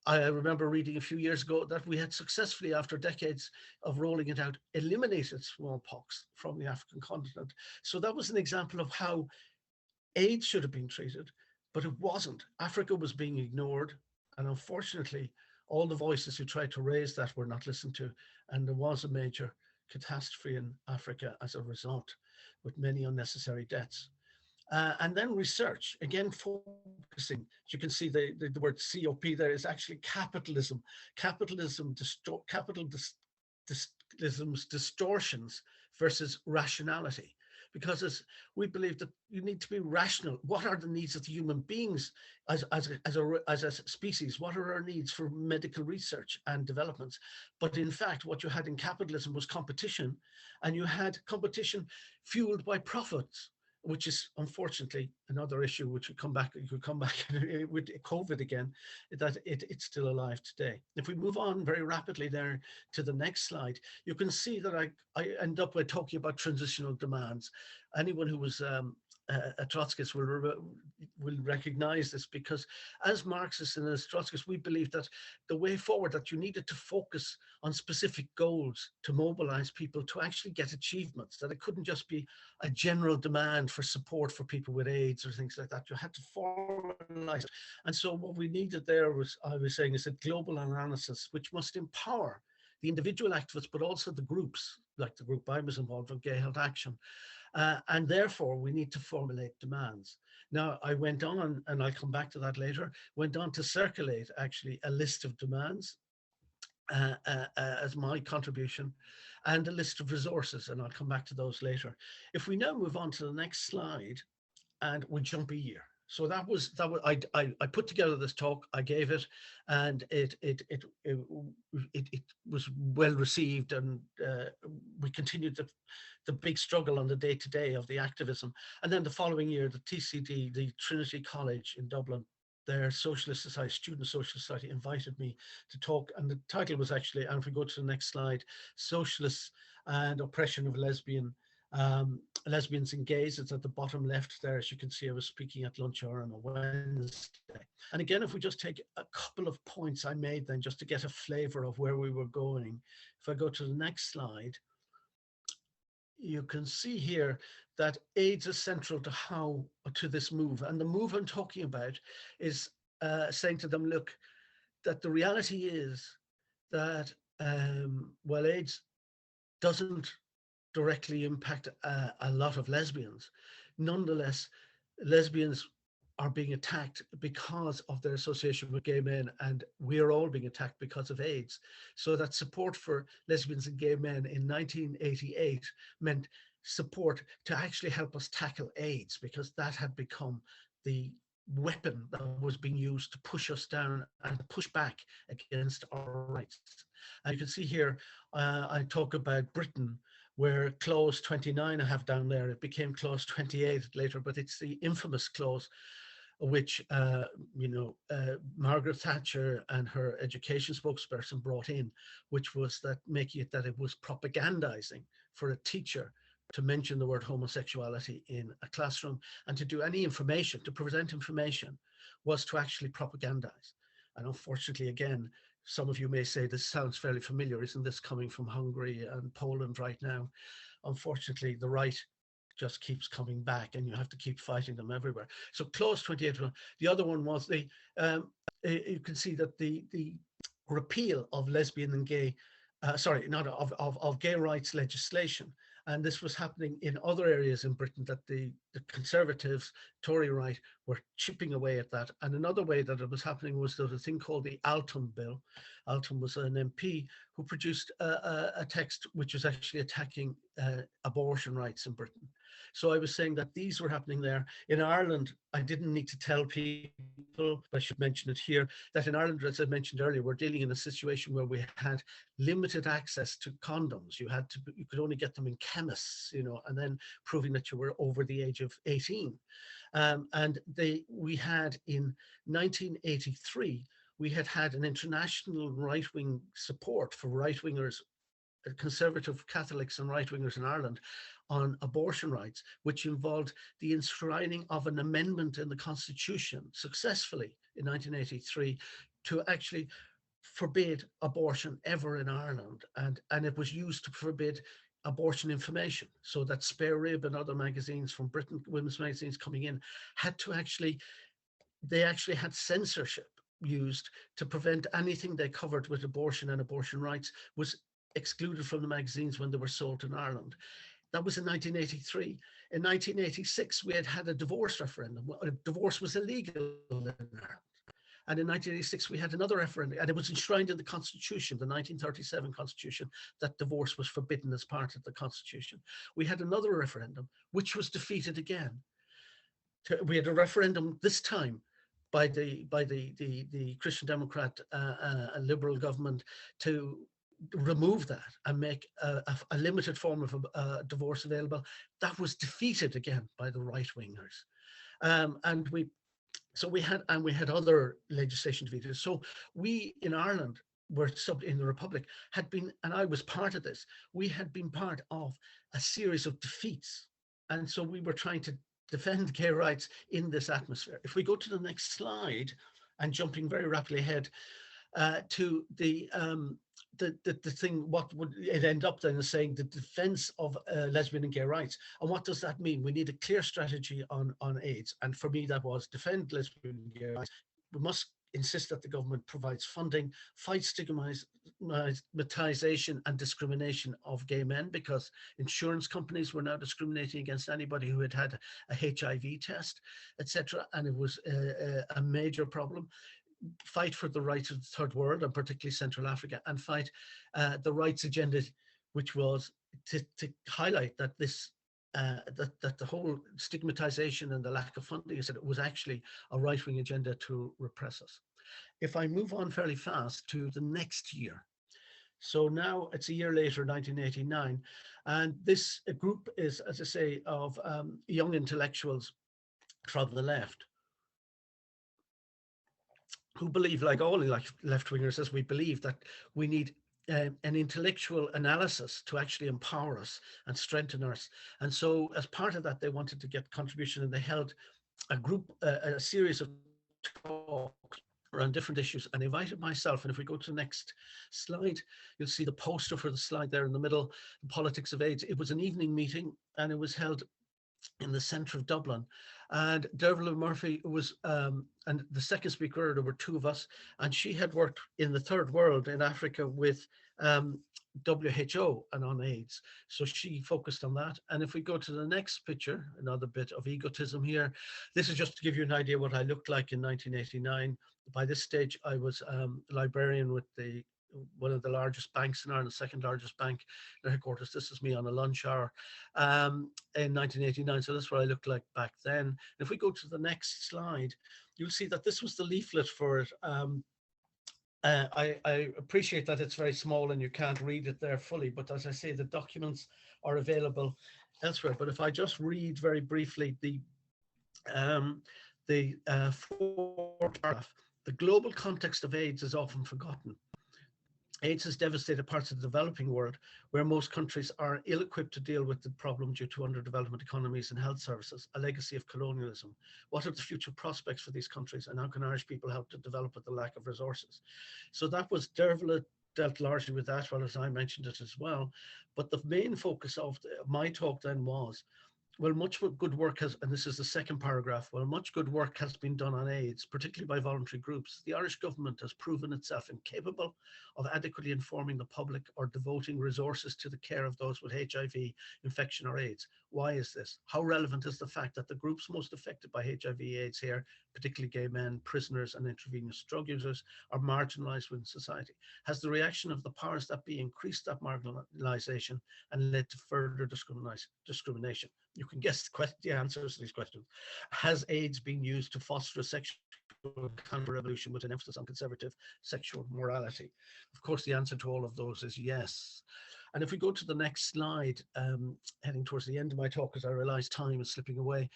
I remember reading a few years ago that we had successfully, after decades of rolling it out, eliminated smallpox from the African continent. So that was an example of how AIDS should have been treated, but it wasn't. Africa was being ignored, and unfortunately, all the voices who tried to raise that were not listened to, and there was a major catastrophe in Africa as a result, with many unnecessary deaths. And then research, again, focusing, as you can see, the word COP there is actually capitalism. Capitalism's distortions versus rationality. Because as we believe that you need to be rational. What are the needs of the human beings as a species? What are our needs for medical research and developments? But in fact, what you had in capitalism was competition, and you had competition fueled by profits, which is unfortunately another issue which you could come back with COVID again, that it's still alive today. If we move on very rapidly there to the next slide, you can see that I end up by talking about transitional demands. Anyone who was a Trotskyist will recognize this, because as Marxists and as Trotskyists, we believe that the way forward, that you needed to focus on specific goals to mobilize people to actually get achievements, that it couldn't just be a general demand for support for people with AIDS or things like that. You had to formalize it. And so what we needed there was, I was saying, is a global analysis which must empower the individual activists, but also the groups, like the group I was involved in, Gay Health Action. And therefore, we need to formulate demands. Now, I went on, and I'll come back to that later, went on to circulate actually a list of demands as my contribution, and a list of resources, and I'll come back to those later. If we now move on to the next slide, and we jump a year. So that was I put together this talk, I gave it, and it was well received, and we continued the big struggle on the day-to-day of the activism. And then the following year, the TCD, the Trinity College in Dublin, their Socialist Society, Student Socialist Society, invited me to talk, and the title was actually, and if we go to the next slide, Socialists and Oppression of Lesbians and Gays. It's at the bottom left there. As you can see, I was speaking at lunch hour on a Wednesday. And again, if we just take a couple of points I made then, just to get a flavor of where we were going. If I go to the next slide, you can see here that AIDS is central to this move. And the move I'm talking about is saying to them, look, that the reality is that while AIDS doesn't directly impact a lot of lesbians, nonetheless, lesbians are being attacked because of their association with gay men, and we're all being attacked because of AIDS. So that support for lesbians and gay men in 1988 meant support to actually help us tackle AIDS, because that had become the weapon that was being used to push us down and push back against our rights. And you can see here, I talk about Britain, where clause 29 I have down there, it became clause 28 later, but it's the infamous clause which Margaret Thatcher and her education spokesperson brought in, which was that making it that it was propagandizing for a teacher to mention the word homosexuality in a classroom, and to do any information, to present information, was to actually propagandize. And unfortunately, again, some of you may say this sounds fairly familiar. Isn't this coming from Hungary and Poland right now? Unfortunately, the right just keeps coming back, and you have to keep fighting them everywhere. So clause 28, the other one was you can see that the repeal of lesbian and gay, of gay rights legislation. And this was happening in other areas in Britain, that the Conservatives, Tory right, were chipping away at that. And another way that it was happening was there was a thing called the Alton Bill. Alton was an MP who produced a text which was actually attacking abortion rights in Britain. So I was saying that these were happening there. In Ireland, I didn't need to tell people, but I should mention it here, that in Ireland, as I mentioned earlier, we're dealing in a situation where we had limited access to condoms. You could only get them in chemists, and then proving that you were over the age of 18. We had in 1983, we had an international right-wing support for right-wingers, conservative Catholics and right-wingers in Ireland, on abortion rights, which involved the enshrining of an amendment in the Constitution successfully in 1983 to actually forbid abortion ever in Ireland. And it was used to forbid abortion information, so that Spare Rib and other magazines from Britain, women's magazines coming in, they actually had censorship used to prevent anything they covered with abortion and abortion rights was excluded from the magazines when they were sold in Ireland. That was in 1983. In 1986, we had a divorce referendum. Divorce was illegal in Ireland. And in 1986, we had another referendum, and it was enshrined in the Constitution, the 1937 Constitution, that divorce was forbidden as part of the Constitution. We had another referendum, which was defeated again. We had a referendum this time by the Christian Democrat Liberal government to remove that and make a limited form of divorce available. That was defeated again by the right-wingers. And we had other legislation defeated. So we in Ireland were in the Republic had been, and I was part of this, we had been part of a series of defeats. And so we were trying to defend gay rights in this atmosphere. If we go to the next slide, and jumping very rapidly ahead to the thing, what would it end up then as saying the defense of lesbian and gay rights. And what does that mean? We need a clear strategy on AIDS. And for me, that was defend lesbian and gay rights. We must insist that the government provides funding, fight stigmatization and discrimination of gay men, because insurance companies were now discriminating against anybody who had a HIV test, etc. And it was a major problem. Fight for the rights of the third world, and particularly Central Africa, and fight the rights agenda, which was to highlight that this that the whole stigmatization and the lack of funding is that it was actually a right-wing agenda to repress us. If I move on fairly fast to the next year. So now it's a year later, 1989, and this group is, as I say, of young intellectuals from the left who believe, like all left-wingers, as we believe that we need an intellectual analysis to actually empower us and strengthen us. And so as part of that, they wanted to get contribution, and they held a series of talks around different issues, and invited myself. And if we go to the next slide, you'll see the poster for the slide there in the middle, the Politics of AIDS. It was an evening meeting, and it was held in the centre of Dublin. And Dervla Murphy was, and the second speaker, there were two of us, and she had worked in the third world in Africa with WHO and on AIDS. So she focused on that. And if we go to the next picture, another bit of egotism here. This is just to give you an idea what I looked like in 1989. By this stage, I was a librarian with one of the largest banks in Ireland, the second largest bank, their headquarters. This is me on a lunch hour in 1989. So that's what I looked like back then. And if we go to the next slide, you'll see that this was the leaflet for it. I appreciate that it's very small and you can't read it there fully, but as I say, the documents are available elsewhere. But if I just read very briefly the fourth paragraph, the global context of AIDS is often forgotten. AIDS has devastated parts of the developing world where most countries are ill-equipped to deal with the problem due to underdevelopment economies and health services, a legacy of colonialism. What are the future prospects for these countries, and how can Irish people help to develop with the lack of resources? So that was Dervla dealt largely with that, well as I mentioned it as well. But the main focus of my talk then was, well, much good work has, and this is the second paragraph, well, much good work has been done on AIDS, particularly by voluntary groups. The Irish government has proven itself incapable of adequately informing the public or devoting resources to the care of those with HIV infection or AIDS. Why is this? How relevant is the fact that the groups most affected by HIV AIDS here, particularly gay men, prisoners and intravenous drug users, are marginalised within society? Has the reaction of the powers that be increased that marginalisation and led to further discrimination? You can guess the answers to these questions. Has AIDS been used to foster a sexual counter-revolution with an emphasis on conservative sexual morality? Of course, the answer to all of those is yes. And if we go to the next slide, heading towards the end of my talk, because I realize time is slipping away,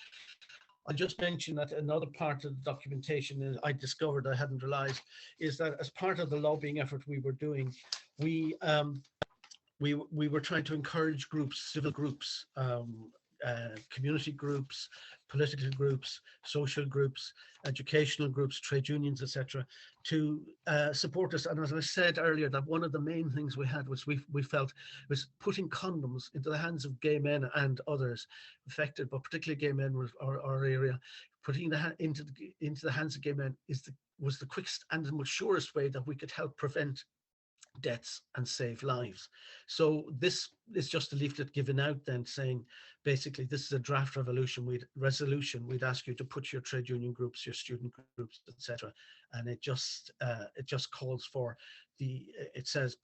I'll just mention that another part of the documentation I discovered I hadn't realized is that as part of the lobbying effort we were doing, we were trying to encourage groups, civil groups, community groups, political groups, social groups, educational groups, trade unions, etc., to support us. And as I said earlier, that one of the main things we had was we felt was putting condoms into the hands of gay men and others affected, but particularly gay men was our area. Putting into the hands of gay men was the quickest and the most surest way that we could help prevent deaths and save lives. So this it's just a leaflet given out then saying, basically, this is a draft resolution. We'd ask you to put your trade union groups, your student groups, etc. And it just calls for it says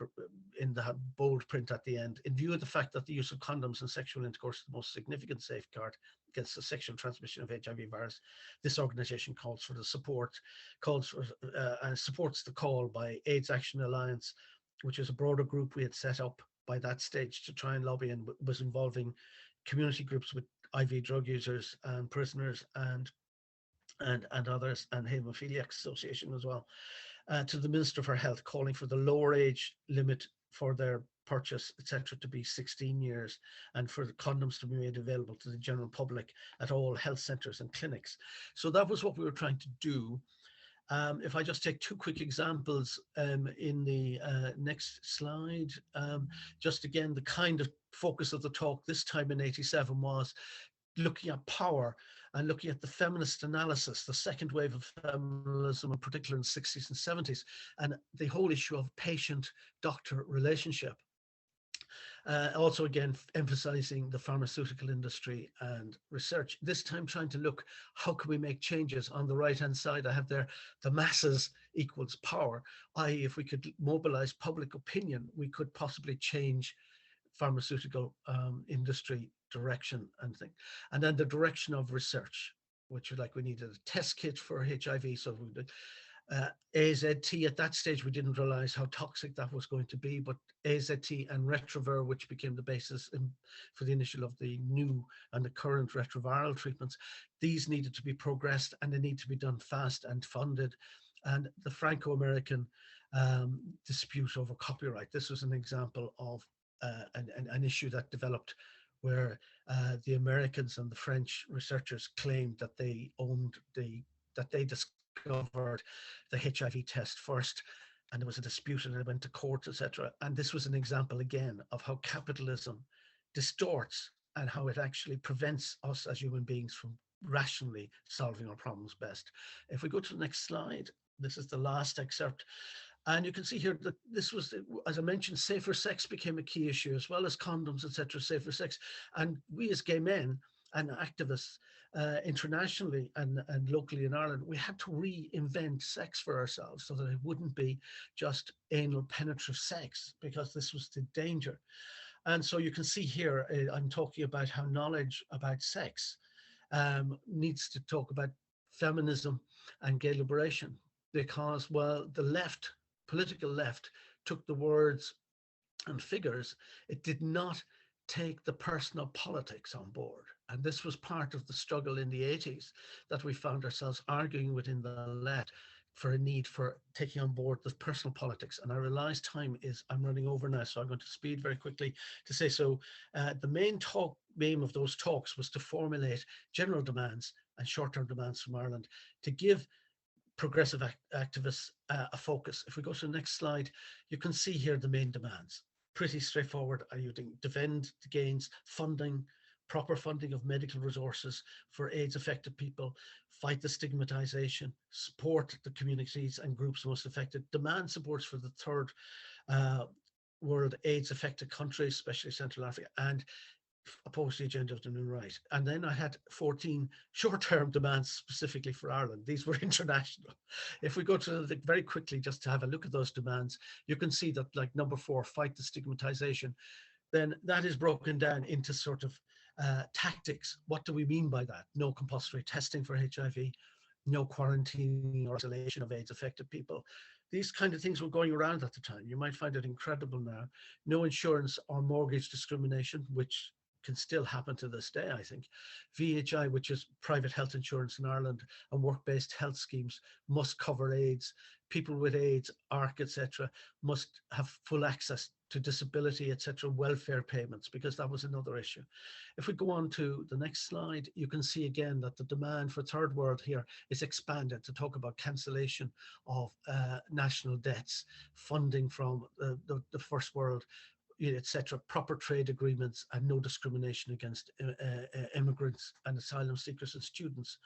in the bold print at the end, in view of the fact that the use of condoms and sexual intercourse is the most significant safeguard against the sexual transmission of HIV virus, this organization supports the call by AIDS Action Alliance, which is a broader group we had set up by that stage to try and lobby, and was involving community groups with IV drug users and prisoners and others, and Haemophiliacs Association as well, to the Minister for Health, calling for the lower age limit for their purchase, etc., to be 16 years, and for the condoms to be made available to the general public at all health centres and clinics. So that was what we were trying to do. If I just take two quick examples in the next slide, just again, the kind of focus of the talk this time in '87 was looking at power and looking at the feminist analysis, the second wave of feminism, in particular in the 60s and 70s, and the whole issue of patient-doctor relationship. Also, again, emphasizing the pharmaceutical industry and research. This time trying to look, how can we make changes? On the right-hand side, I have there, the masses equals power, i.e. if we could mobilize public opinion, we could possibly change pharmaceutical industry direction and thing. And then the direction of research, which was like we needed a test kit for HIV. So we did AZT at that stage, we didn't realize how toxic that was going to be, but AZT and Retrover, which became the basis for the initial of the new and the current retroviral treatments, these needed to be progressed, and they need to be done fast and funded. And the Franco-American dispute over copyright, this was an example of an issue that developed where the Americans and the French researchers claimed that they owned that they discovered the HIV test first, and there was a dispute and it went to court, etc. And this was an example again of how capitalism distorts and how it actually prevents us as human beings from rationally solving our problems best. If we go to the next slide, this is the last excerpt. And you can see here that this was, as I mentioned, safer sex became a key issue, as well as condoms, etc., safer sex. And we as gay men and activists internationally and locally in Ireland, we had to reinvent sex for ourselves so that it wouldn't be just anal penetrative sex, because this was the danger. And so you can see here, I'm talking about how knowledge about sex needs to talk about feminism and gay liberation, because, well, the left, political left, took the words and figures. It did not take the personal politics on board. And this was part of the struggle in the 80s that we found ourselves arguing within the left for a need for taking on board the personal politics. And I realize time is, I'm running over now, so I'm going to speed very quickly to say, so the main aim of those talks was to formulate general demands and short-term demands from Ireland to give progressive activists a focus. If we go to the next slide, you can see here the main demands. Pretty straightforward. You defend the gains, funding, proper funding of medical resources for AIDS affected people, fight the stigmatization, support the communities and groups most affected, demand supports for the third world AIDS affected countries, especially Central Africa, and oppose the agenda of the new right. And then I had 14 short-term demands specifically for Ireland. These were international. If we go to very quickly, just to have a look at those demands, you can see that, like number 4, fight the stigmatization, then that is broken down into sort of tactics. What do we mean by that? No compulsory testing for HIV, no quarantining or isolation of AIDS affected people. These kind of things were going around at the time. You might find it incredible now. No insurance or mortgage discrimination, which can still happen to this day, I think. VHI, which is private health insurance in Ireland, and work-based health schemes must cover AIDS. People with AIDS, ARC, etc., must have full access to disability, etc., welfare payments, because that was another issue. If we go on to the next slide, you can see again that the demand for third world here is expanded to talk about cancellation of national debts, funding from the first world, etc., proper trade agreements, and no discrimination against immigrants and asylum seekers and students.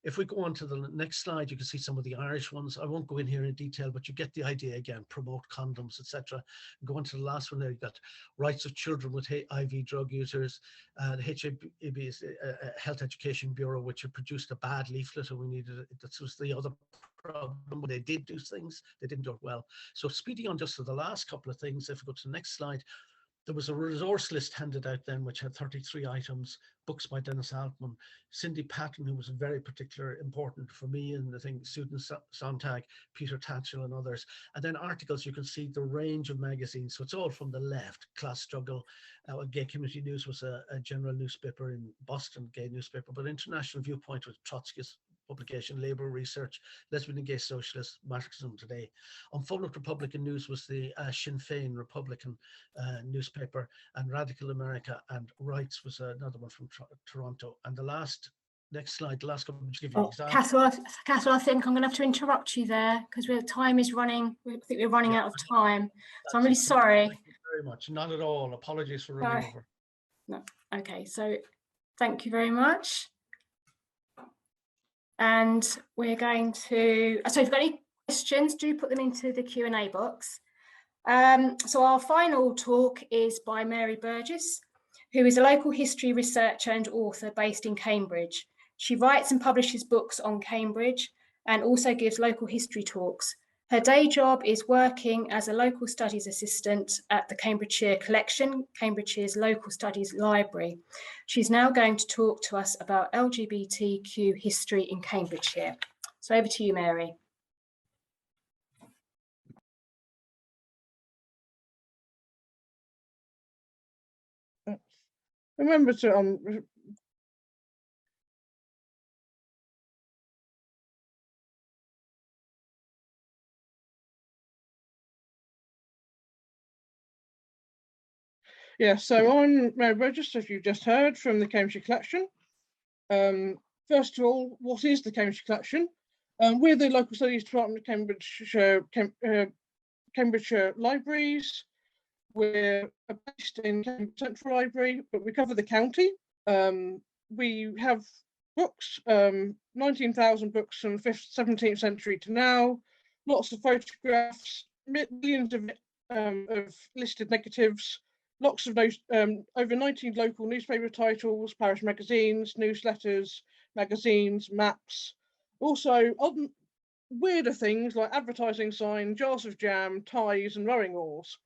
If we go on to the next slide, you can see some of the Irish ones. I won't go in here in detail, but you get the idea again, promote condoms, etc. Go on to the last one there, you got rights of children with IV drug users, the HIB's Health Education Bureau, which had produced a bad leaflet, and we needed it. That was the other problem. When they did do things, they didn't do it well. So speeding on just to the last couple of things, if we go to the next slide, there was a resource list handed out then, which had 33 items, books by Dennis Altman, Cindy Patton, who was very particular, important for me, and I think Susan Sontag, Peter Tatchell and others. And then articles, you can see the range of magazines. So it's all from the left, Class Struggle, Gay Community News was a general newspaper in Boston, gay newspaper, but International Viewpoint was Trotsky's publication, Labour Research, Lesbian and Gay Socialist, Marxism Today. Unfolded Republican News was the Sinn Féin Republican newspaper, and Radical America and Rights was another one from Toronto. And the last, next slide, the last couple, just give you an example. Cathal, I think I'm going to have to interrupt you there because time is running. I think we're running out of time. So I'm really sorry. Thank you very much. Not at all. Apologies for running over. No. Okay, so thank you very much. And we're going to, so if you've got any questions, do put them into the Q&A box. So our final talk is by Mary Burgess, who is a local history researcher and author based in Cambridge. She writes and publishes books on Cambridge and also gives local history talks. Her day job is working as a local studies assistant at the Cambridgeshire Collection, Cambridgeshire's local studies library. She's now going to talk to us about LGBTQ history in Cambridgeshire. So over to you, Mary. Remember to yeah, so I'm Mary Burgess, as you just heard, from the Cambridgeshire Collection. First of all, what is the Cambridgeshire Collection? We're the local studies department of Cambridgeshire Libraries. We're based in Cambridge Central Library, but we cover the county. We have books, 19,000 books from the 17th century to now, lots of photographs, millions of listed negatives, lots of those, over 19 local newspaper titles, parish magazines, newsletters, magazines, maps. Also, weirder things like advertising signs, jars of jam, ties, and rowing oars.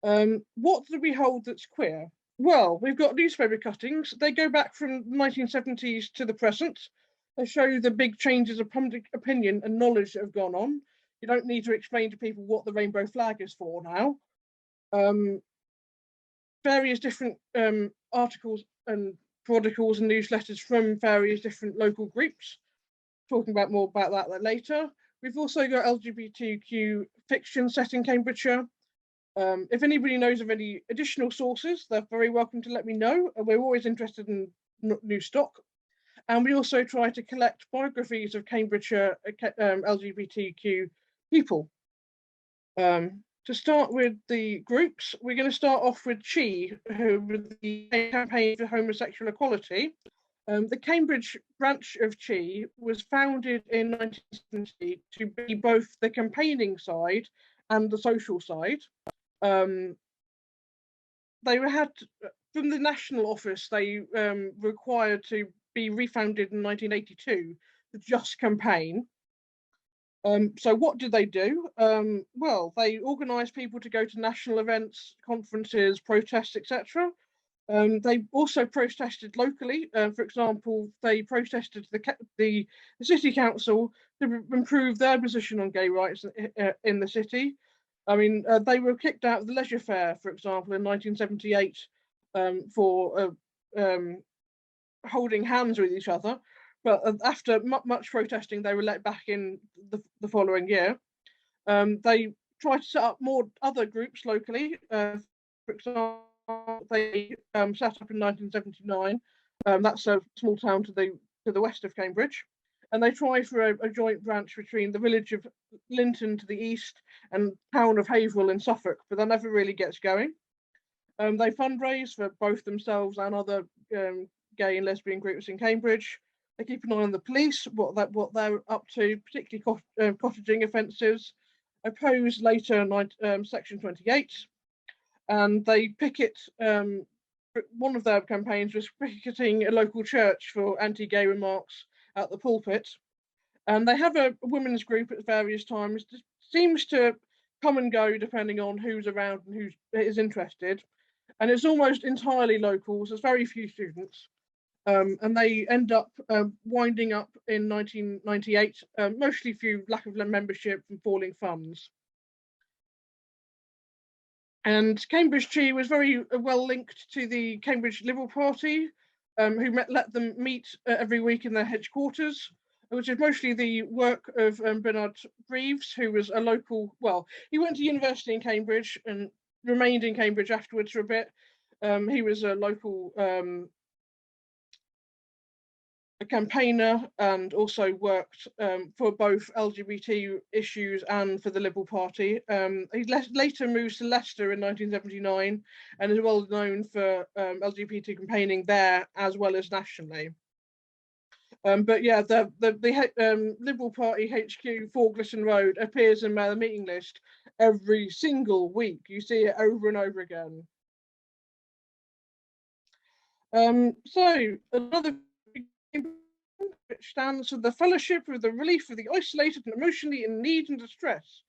What do we hold that's queer? Well, we've got newspaper cuttings. They go back from the 1970s to the present. They show the big changes of public opinion and knowledge that have gone on. You don't need to explain to people what the rainbow flag is for now. Various different articles and periodicals and newsletters from various different local groups. Talking about more about that later. We've also got LGBTQ fiction set in Cambridgeshire. If anybody knows of any additional sources, they're very welcome to let me know. We're always interested in new stock. And we also try to collect biographies of Cambridgeshire LGBTQ people. To start with the groups, we're going to start off with CHE, who was the campaign for homosexual equality. The Cambridge branch of CHE was founded in 1970 to be both the campaigning side and the social side. They had, from the national office, they required to be refounded in 1982, the Just campaign. So what did they do? Well, they organised people to go to national events, conferences, protests, etc. They also protested locally. For example, they protested the city council to improve their position on gay rights in the city. I mean, they were kicked out of the Leisure Fair, for example, in 1978 for holding hands with each other. But after much protesting, they were let back in the following year. They tried to set up more other groups locally. For example, they set up in 1979. That's a small town to the west of Cambridge. And they tried for a joint branch between the village of Linton to the east and town of Haverhill in Suffolk, but that never really gets going. They fundraise for both themselves and other gay and lesbian groups in Cambridge. They keep an eye on the police, what they're up to, particularly cottaging offences. Oppose later Section 28, and they picket. One of their campaigns was picketing a local church for anti-gay remarks at the pulpit. And they have a women's group at various times. It seems to come and go depending on who's around and who is interested. And it's almost entirely local, so there's very few students. And they end up winding up in 1998, mostly through lack of membership and falling funds. And Cambridgeshire was very well linked to the Cambridge Liberal Party, who let them meet every week in their headquarters, which is mostly the work of Bernard Reeves, who was a local, well, he went to university in Cambridge and remained in Cambridge afterwards for a bit. He was a local a campaigner and also worked for both LGBT issues and for the Liberal Party. He later moved to Leicester in 1979 and is well known for LGBT campaigning there as well as nationally. But yeah, the Liberal Party HQ, 4 Glisson Road, appears in the meeting list every single week. You see it over and over again. So another which stands for the Fellowship of the Relief of the Isolated and Emotionally in Need and Distress,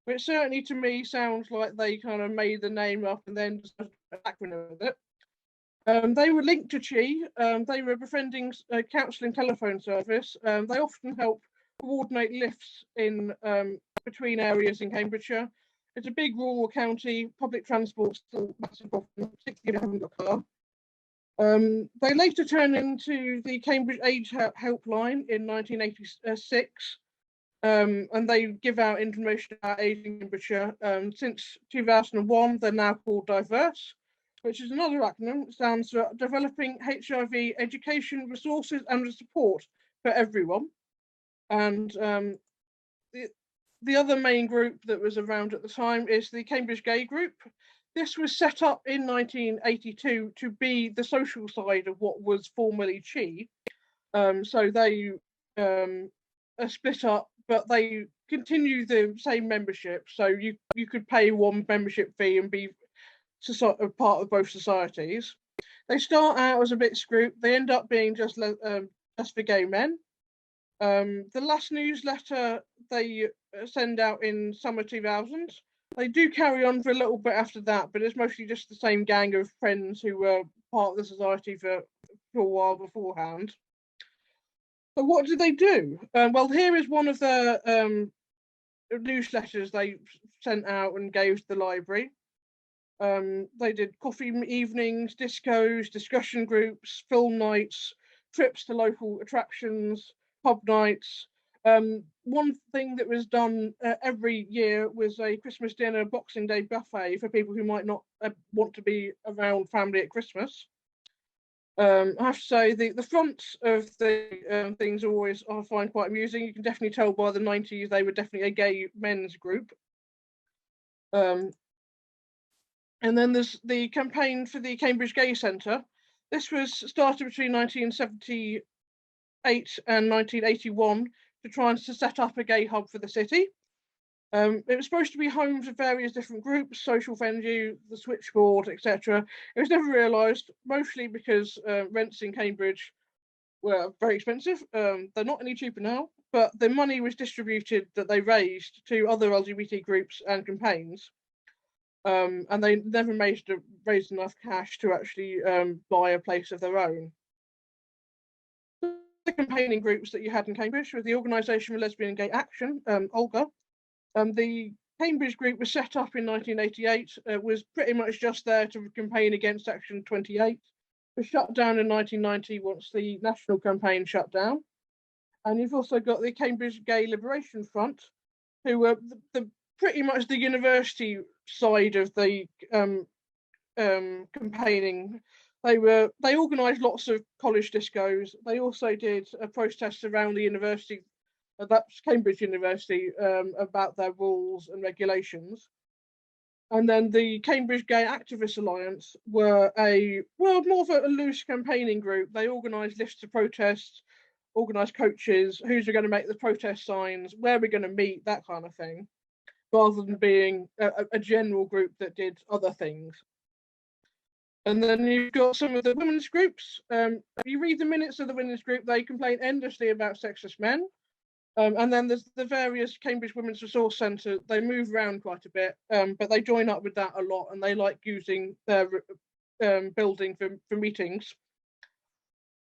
which certainly to me sounds like they kind of made the name up and then just an acronym with it. They were linked to CHI. They were befriending a counselling telephone service. They often help coordinate lifts in between areas in Cambridgeshire. It's a big rural county. Public transport's still massive problem, particularly if you haven't got a car. They later turned into the Cambridge AIDS Helpline in 1986, and they give out information about AIDS in Cambridgeshire. Since 2001, they're now called Diverse, which is another acronym. It stands for Developing HIV Education, Resources and Support for Everyone. And the other main group that was around at the time is the Cambridge Gay Group. This was set up in 1982 to be the social side of what was formerly CHI. So they are split up, but they continue the same membership. So you could pay one membership fee and be a part of both societies. They start out as a mixed group. They end up being just for gay men. The last newsletter they send out in summer 2000. They do carry on for a little bit after that, but it's mostly just the same gang of friends who were part of the society for a while beforehand. So what do they do? Well, here is one of the newsletters they sent out and gave to the library. They did coffee evenings, discos, discussion groups, film nights, trips to local attractions, pub nights. One thing that was done every year was a Christmas dinner, Boxing Day buffet for people who might not want to be around family at Christmas. I have to say the front of the things always I find quite amusing. You can definitely tell by the 90s they were definitely a gay men's group. And then there's the campaign for the Cambridge Gay Centre. This was started between 1978 and 1981 to try and set up a gay hub for the city. It was supposed to be home to various different groups, social venue, the switchboard, etc. It was never realised, mostly because rents in Cambridge were very expensive. They're not any cheaper now, but the money was distributed that they raised to other LGBT groups and campaigns. And they never raised enough cash to actually buy a place of their own. The campaigning groups that you had in Cambridge was the Organisation for Lesbian and Gay Action, Olga. The Cambridge group was set up in 1988, was pretty much just there to campaign against Section 28. Was shut down in 1990 once the national campaign shut down. And you've also got the Cambridge Gay Liberation Front, who were pretty much the university side of the campaigning. They organised lots of college discos. They also did a protest around the university, that's Cambridge University, about their rules and regulations. And then the Cambridge Gay Activist Alliance were more of a loose campaigning group. They organised lifts of protests, organise coaches, who's going to make the protest signs, where we're going to meet, that kind of thing, rather than being a general group that did other things. And then you've got some of the women's groups. If you read the minutes of the women's group, they complain endlessly about sexist men. And then there's the various Cambridge Women's Resource Centre. They move around quite a bit, but they join up with that a lot, and they like using their building for meetings.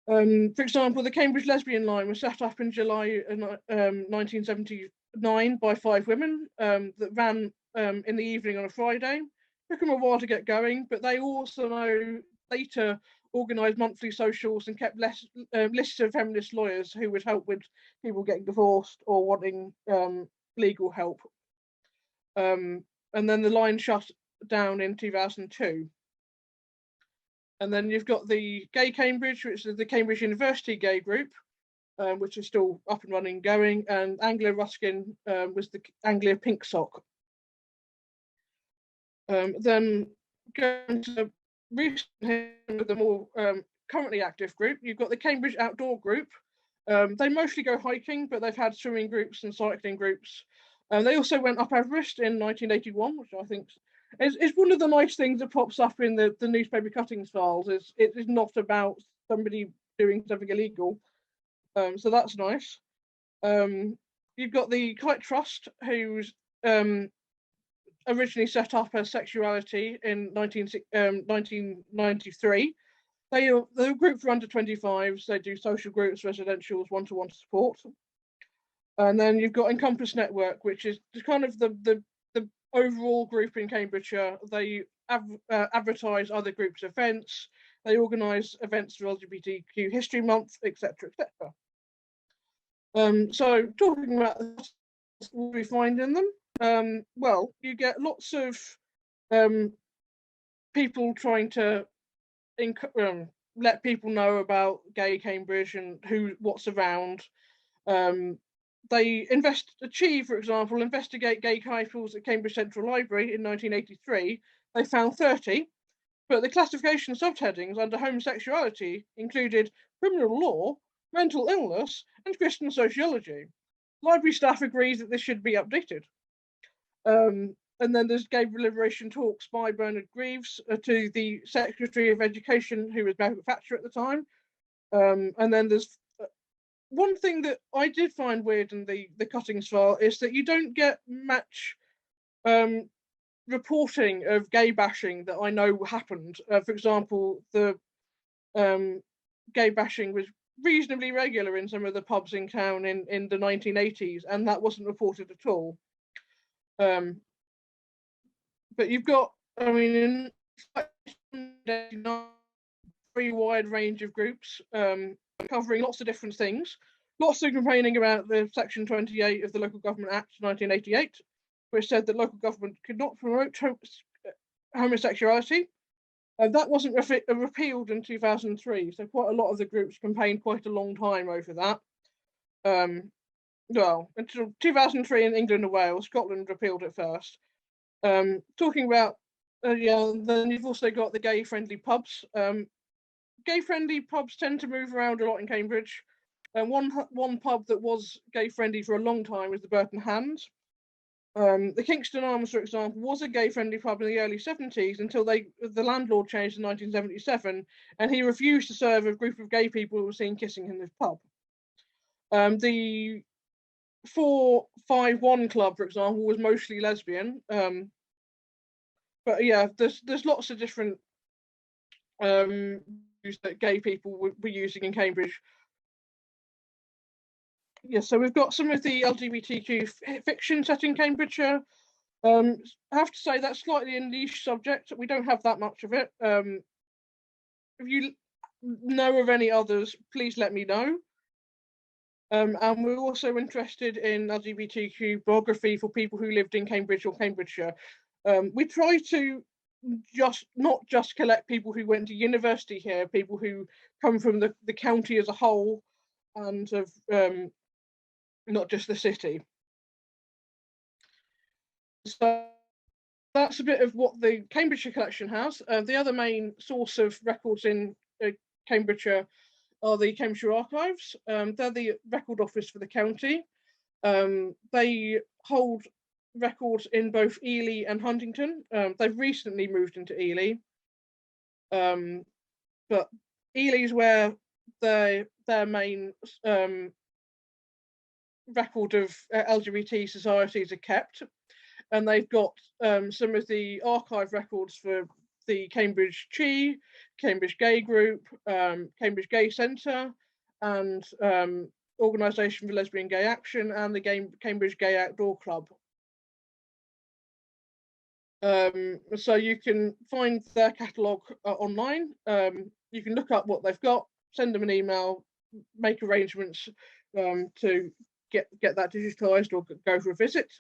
For example, the Cambridge Lesbian line was set up in July 1979 by 5 women that ran in the evening on a Friday. Took them a while to get going, but they also later organised monthly socials and kept lists of feminist lawyers who would help with people getting divorced or wanting legal help. And then the line shut down in 2002. And then you've got the Gay Cambridge, which is the Cambridge University gay group, which is still up and running, going, and Anglia Ruskin was the Anglia Pink Sock. Then going to the more currently active group, you've got the Cambridge Outdoor Group. They mostly go hiking, but they've had swimming groups and cycling groups. They also went up Everest in 1981, which I think is one of the nice things that pops up in the newspaper cuttings files. It is not about somebody doing something illegal, so that's nice. You've got the Kite Trust, who's originally set up as Sexuality in 1993. They're a group for under 25s. They do social groups, residentials, one-to-one support. And then you've got Encompass Network, which is kind of the overall group in Cambridgeshire. They advertise other groups' events. They organise events for LGBTQ History Month, etc., etc. So talking about what we find in them, well, you get lots of people trying to let people know about gay Cambridge and what's around. They achieve, for example, investigate gay couples at Cambridge Central Library in 1983. They found 30, but the classification subheadings under homosexuality included criminal law, mental illness, and Christian sociology. Library staff agrees that this should be updated. And then there's gay liberation talks by Bernard Greaves to the Secretary of Education, who was Margaret Thatcher at the time. And then there's one thing that I did find weird in the cuttings file is that you don't get much reporting of gay bashing that I know happened. For example, the gay bashing was reasonably regular in some of the pubs in town in the 1980s, and that wasn't reported at all. But you've got, I mean, in a very wide range of groups covering lots of different things. Lots of complaining about the Section 28 of the Local Government Act 1988, which said that local government could not promote homosexuality. That wasn't repealed in 2003, so quite a lot of the groups campaigned quite a long time over that. Well, until 2003 in England and Wales, Scotland repealed it first. Talking about, then you've also got the gay-friendly pubs. Gay-friendly pubs tend to move around a lot in Cambridge. One pub that was gay-friendly for a long time was the Burton Hands. The Kingston Arms, for example, was a gay-friendly pub in the early 70s until the landlord changed in 1977, and he refused to serve a group of gay people who were seen kissing in his pub. The 451 Club, for example, was mostly lesbian. But yeah, there's lots of different views that gay people were using in Cambridge. Yeah, so we've got some of the LGBTQ fiction set in Cambridgeshire. I have to say that's slightly a niche subject. We don't have that much of it. If you know of any others, please let me know. And we're also interested in LGBTQ biography for people who lived in Cambridge or Cambridgeshire. We try to not just collect people who went to university here, people who come from the county as a whole, and of not just the city. So that's a bit of what the Cambridgeshire collection has. The other main source of records in Cambridgeshire are the Cambridgeshire Archives. They're the record office for the county. They hold records in both Ely and Huntingdon. They've recently moved into Ely, but Ely is where their main record of LGBT societies are kept, and they've got some of the archive records for the Cambridge Chi, Cambridge Gay Group, Cambridge Gay Centre, and Organisation for Lesbian Gay Action, and the Cambridge Gay Outdoor Club. So you can find their catalogue online. You can look up what they've got, send them an email, make arrangements to get that digitised or go for a visit.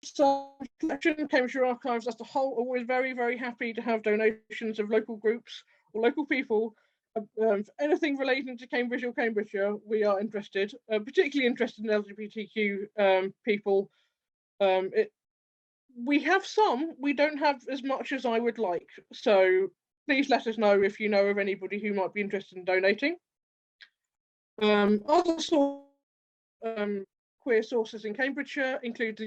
So collection, Cambridgeshire Archives as a whole, always very, very happy to have donations of local groups or local people. Anything relating to Cambridge or Cambridgeshire, we are interested, particularly interested in LGBTQ people. We have some, we don't have as much as I would like. So please let us know if you know of anybody who might be interested in donating. Other queer sources in Cambridgeshire include the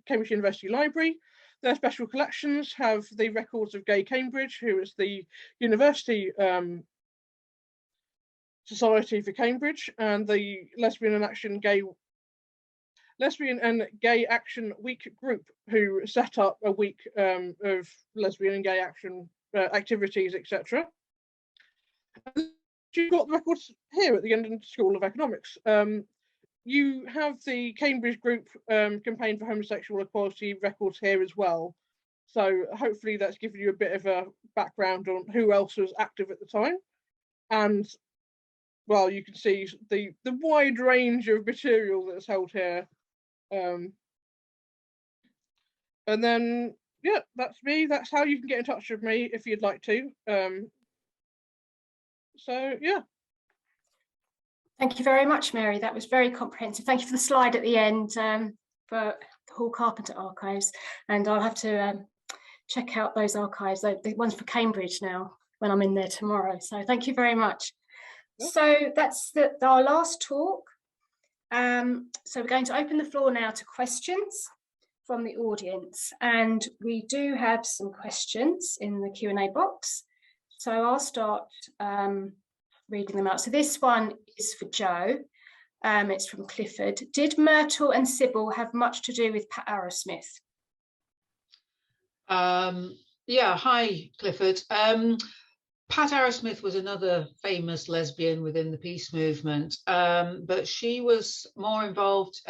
Cambridge University Library. Their special collections have the records of Gay Cambridge, who is the university society for Cambridge, and the Lesbian and Gay Action Week group, who set up a week of lesbian and gay action activities, etc. You've got the records here at the London School of Economics. You have the Cambridge group campaign for homosexual equality records here as well. So hopefully that's given you a bit of a background on who else was active at the time. And well, you can see the wide range of material that's held here. And then, yeah, that's me. That's how you can get in touch with me if you'd like to. So, yeah. Thank you very much, Mary. That was very comprehensive. Thank you for the slide at the end for the Hall Carpenter Archives. And I'll have to check out those archives, the ones for Cambridge now, when I'm in there tomorrow. So thank you very much. Yeah. So that's our last talk. So we're going to open the floor now to questions from the audience. And we do have some questions in the Q&A box. So I'll start reading them out. So this one is for Joe. It's from Clifford. Did Myrtle and Sybil have much to do with Pat Aerosmith? Yeah, hi, Clifford. Pat Aerosmith was another famous lesbian within the peace movement, but she was more involved,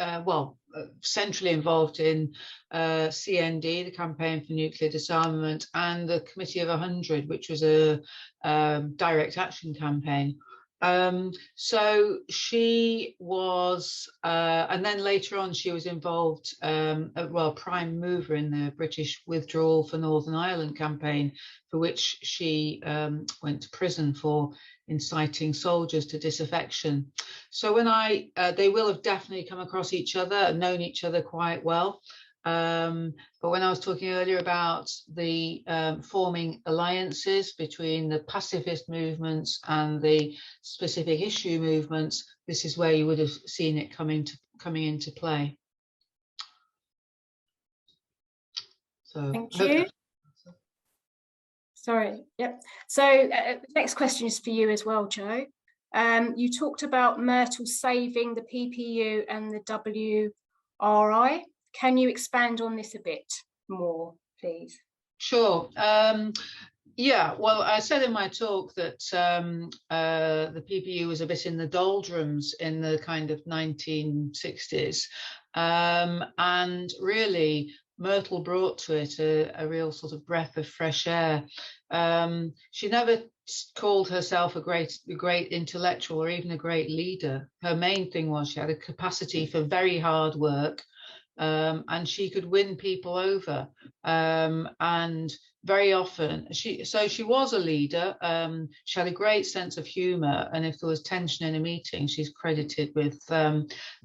centrally involved in CND, the Campaign for Nuclear Disarmament, and the Committee of 100, which was a direct action campaign. So she was, and then later on she was involved, prime mover in the British withdrawal for Northern Ireland campaign, for which she went to prison for inciting soldiers to disaffection. So when they will have definitely come across each other and known each other quite well. But when I was talking earlier about the forming alliances between the pacifist movements and the specific issue movements, this is where you would have seen it coming into play. So thank you. Sorry. Yep. So the next question is for you as well, Joe. You talked about Myrtle saving the PPU and the WRI. Can you expand on this a bit more, please? Sure. Yeah, well, I said in my talk that the PPU was a bit in the doldrums in the kind of 1960s. And really, Myrtle brought to it a real sort of breath of fresh air. She never called herself a great intellectual or even a great leader. Her main thing was she had a capacity for very hard work. And she could win people over, and very often she was a leader. She had a great sense of humor, and if there was tension in a meeting, she's credited with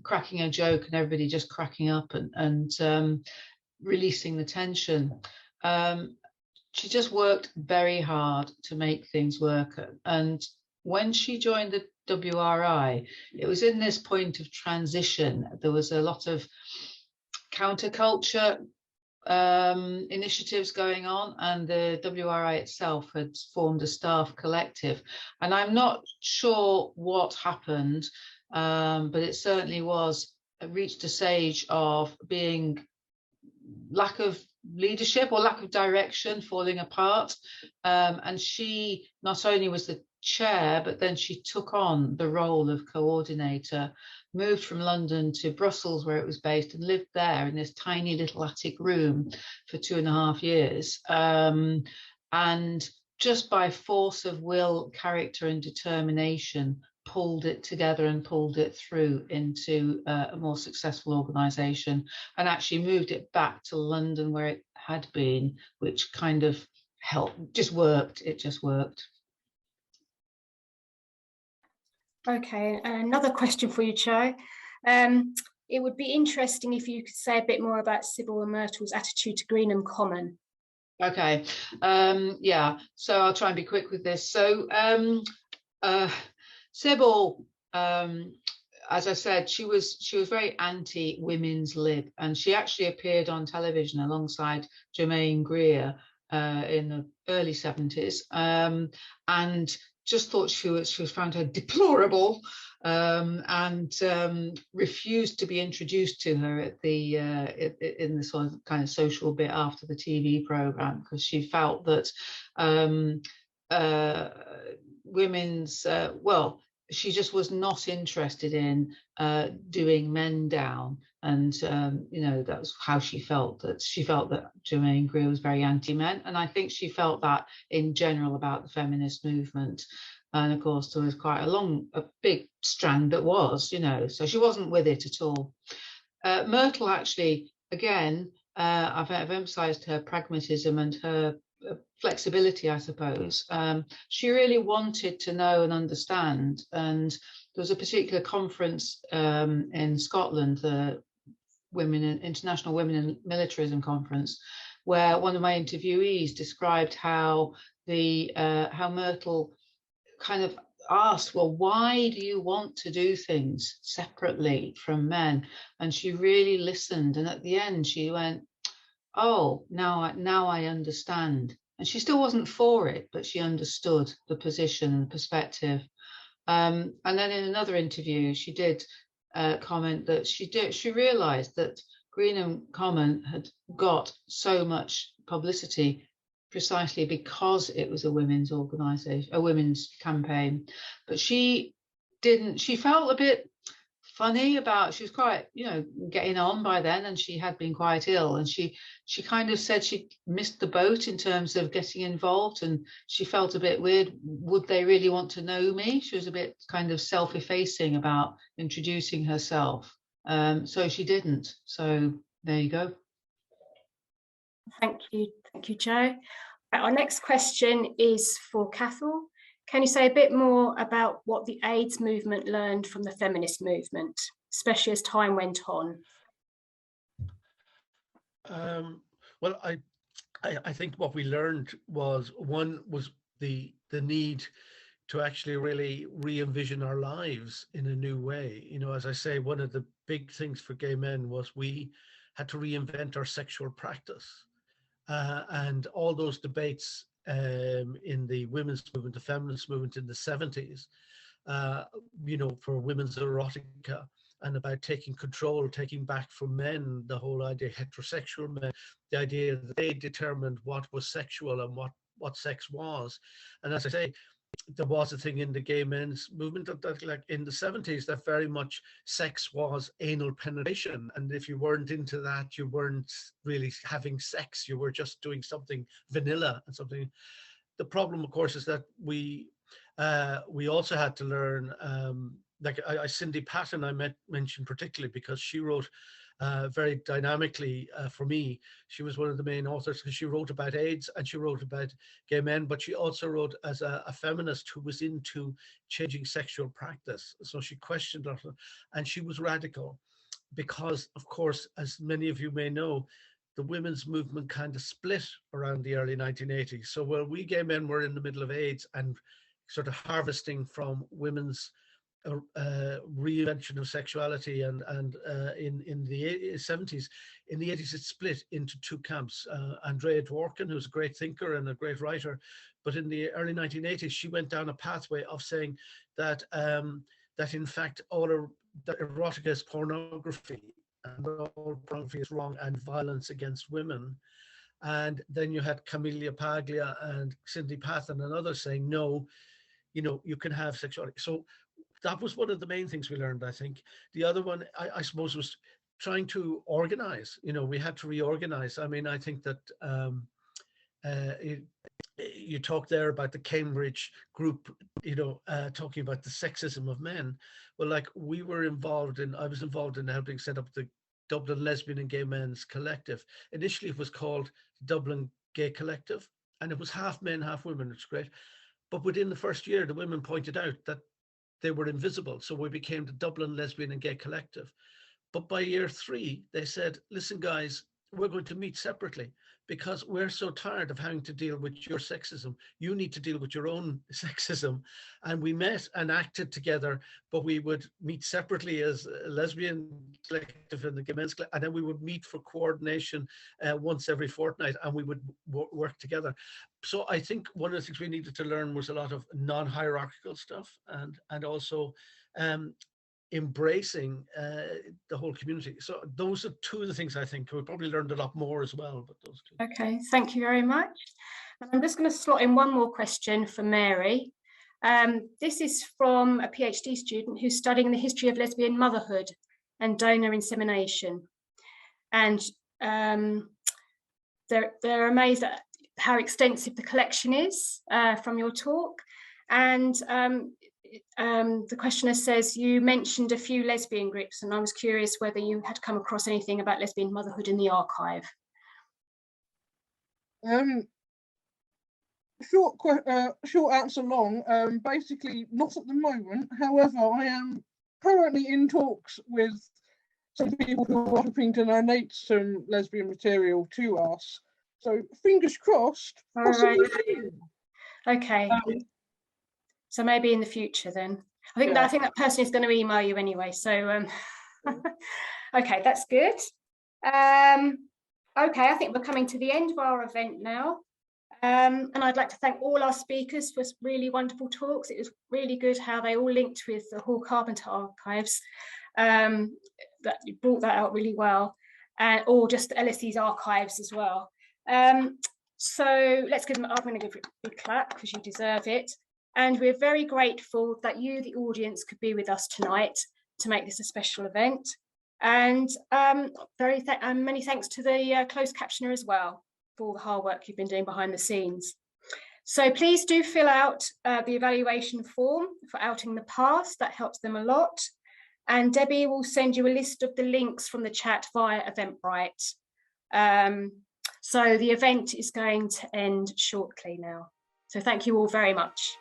cracking a joke and everybody just cracking up and releasing the tension. she just worked very hard to make things work. And when she joined the WRI, it was in this point of transition. There was a lot of counterculture initiatives going on, and the WRI itself had formed a staff collective. And I'm not sure what happened, but it certainly reached a stage of being lack of leadership or lack of direction, falling apart. And she not only was the chair, but then she took on the role of coordinator, moved from London to Brussels, where it was based, and lived there in this tiny little attic room for 2.5 years. And just by force of will, character, and determination, pulled it together and pulled it through into a more successful organisation, and actually moved it back to London where it had been, which kind of helped, just worked. It just worked. Okay, another question for you, Cho. It would be interesting if you could say a bit more about Sybil and Myrtle's attitude to Greenham Common. Okay, yeah, so I'll try and be quick with this. So Sybil, as I said, she was very anti-women's lib, and she actually appeared on television alongside Germaine Greer in the early 70s, and just thought she was found her deplorable, and refused to be introduced to her at the in the sort of kind of social bit after the TV program, because she felt that women's well, she just was not interested in doing men down, and you know, that was how she felt. That she felt that Germaine Greer was very anti-men, and I think she felt that in general about the feminist movement. And of course, there was quite a big strand that was, you know, so she wasn't with it at all. Myrtle, actually, again, I've emphasised her pragmatism and her flexibility, I suppose. She really wanted to know and understand, and there was a particular conference in Scotland, the International Women in Militarism Conference, where one of my interviewees described how Myrtle kind of asked, well, why do you want to do things separately from men? And she really listened, and at the end she went, oh, now I understand. And she still wasn't for it, but she understood the position and the perspective. And then in another interview, she did comment that she realised that Greenham Common had got so much publicity precisely because it was a women's organisation, a women's campaign. But she felt a bit funny about, she was quite, you know, getting on by then, and she had been quite ill, and she kind of said she missed the boat in terms of getting involved, and she felt a bit weird. Would they really want to know me? She was a bit kind of self-effacing about introducing herself, so she didn't. So there you go. Thank you, Jo. Our next question is for Cathal. Can you say a bit more about what the AIDS movement learned from the feminist movement, especially as time went on? Well, I think what we learned was, one was the need to actually really re-envision our lives in a new way. You know, as I say, one of the big things for gay men was we had to reinvent our sexual practice. And all those debates in the women's movement, the feminist movement in the 70s, you know, for women's erotica, and about taking control, taking back from men, the whole idea, heterosexual men, the idea that they determined what was sexual and what sex was. And as I say, there was a thing in the gay men's movement that like in the 70s, that very much sex was anal penetration. And if you weren't into that, you weren't really having sex, you were just doing something vanilla and something. The problem, of course, is that we also had to learn, like Cindy Patton I mentioned particularly because she wrote very dynamically for me. She was one of the main authors because she wrote about AIDS and she wrote about gay men, but she also wrote as a feminist who was into changing sexual practice. So she questioned it, and she was radical because, of course, as many of you may know, the women's movement kind of split around the early 1980s. So where we gay men were in the middle of AIDS and sort of harvesting from women's reinvention of sexuality, and in the 70s, in the 80s it split into two camps. Andrea Dworkin, who's a great thinker and a great writer, but in the early 1980s she went down a pathway of saying that that in fact that erotica is pornography, and all pornography is wrong, and violence against women. And then you had Camelia Paglia and Cindy Patton and others saying, no, you know, you can have sexuality. So that was one of the main things we learned, I think. The other one, I suppose, was trying to organize. You know, we had to reorganize. I mean, I think that you talked there about the Cambridge group, you know, talking about the sexism of men. Well, like I was involved in helping set up the Dublin Lesbian and Gay Men's Collective. Initially, it was called Dublin Gay Collective, and it was half men, half women. It's great. But within the first year, the women pointed out that they were invisible. So we became the Dublin Lesbian and Gay Collective. But by year 3, they said, listen, guys, we're going to meet separately because we're so tired of having to deal with your sexism. You need to deal with your own sexism. And we met and acted together, but we would meet separately as a lesbian collective and the gay men's collective, and then we would meet for coordination once every fortnight, and we would work together. So I think one of the things we needed to learn was a lot of non-hierarchical stuff, and also embracing the whole community. So those are two of the things I think. We probably learned a lot more as well, but those two. Okay, thank you very much. And I'm just going to slot in one more question for Mary. This is from a PhD student who's studying the history of lesbian motherhood and donor insemination. And they're amazed at how extensive the collection is from your talk. And the questioner says, you mentioned a few lesbian groups, and I was curious whether you had come across anything about lesbian motherhood in the archive. Short answer long. Basically, not at the moment. However, I am currently in talks with some people who are hoping to donate some lesbian material to us. So fingers crossed. All right. Okay. So maybe in the future then. I think that person is going to email you anyway. So okay, that's good. Okay, I think we're coming to the end of our event now. And I'd like to thank all our speakers for really wonderful talks. It was really good how they all linked with the Hall Carpenter archives. That you brought that out really well, or just LSE's archives as well. So let's give them, I'm going to give it a big clap because you deserve it. And we're very grateful that you, the audience, could be with us tonight to make this a special event. And many thanks to the closed captioner as well for all the hard work you've been doing behind the scenes. So please do fill out the evaluation form for outing the past. That helps them a lot. And Debbie will send you a list of the links from the chat via Eventbrite. So the event is going to end shortly now. So thank you all very much.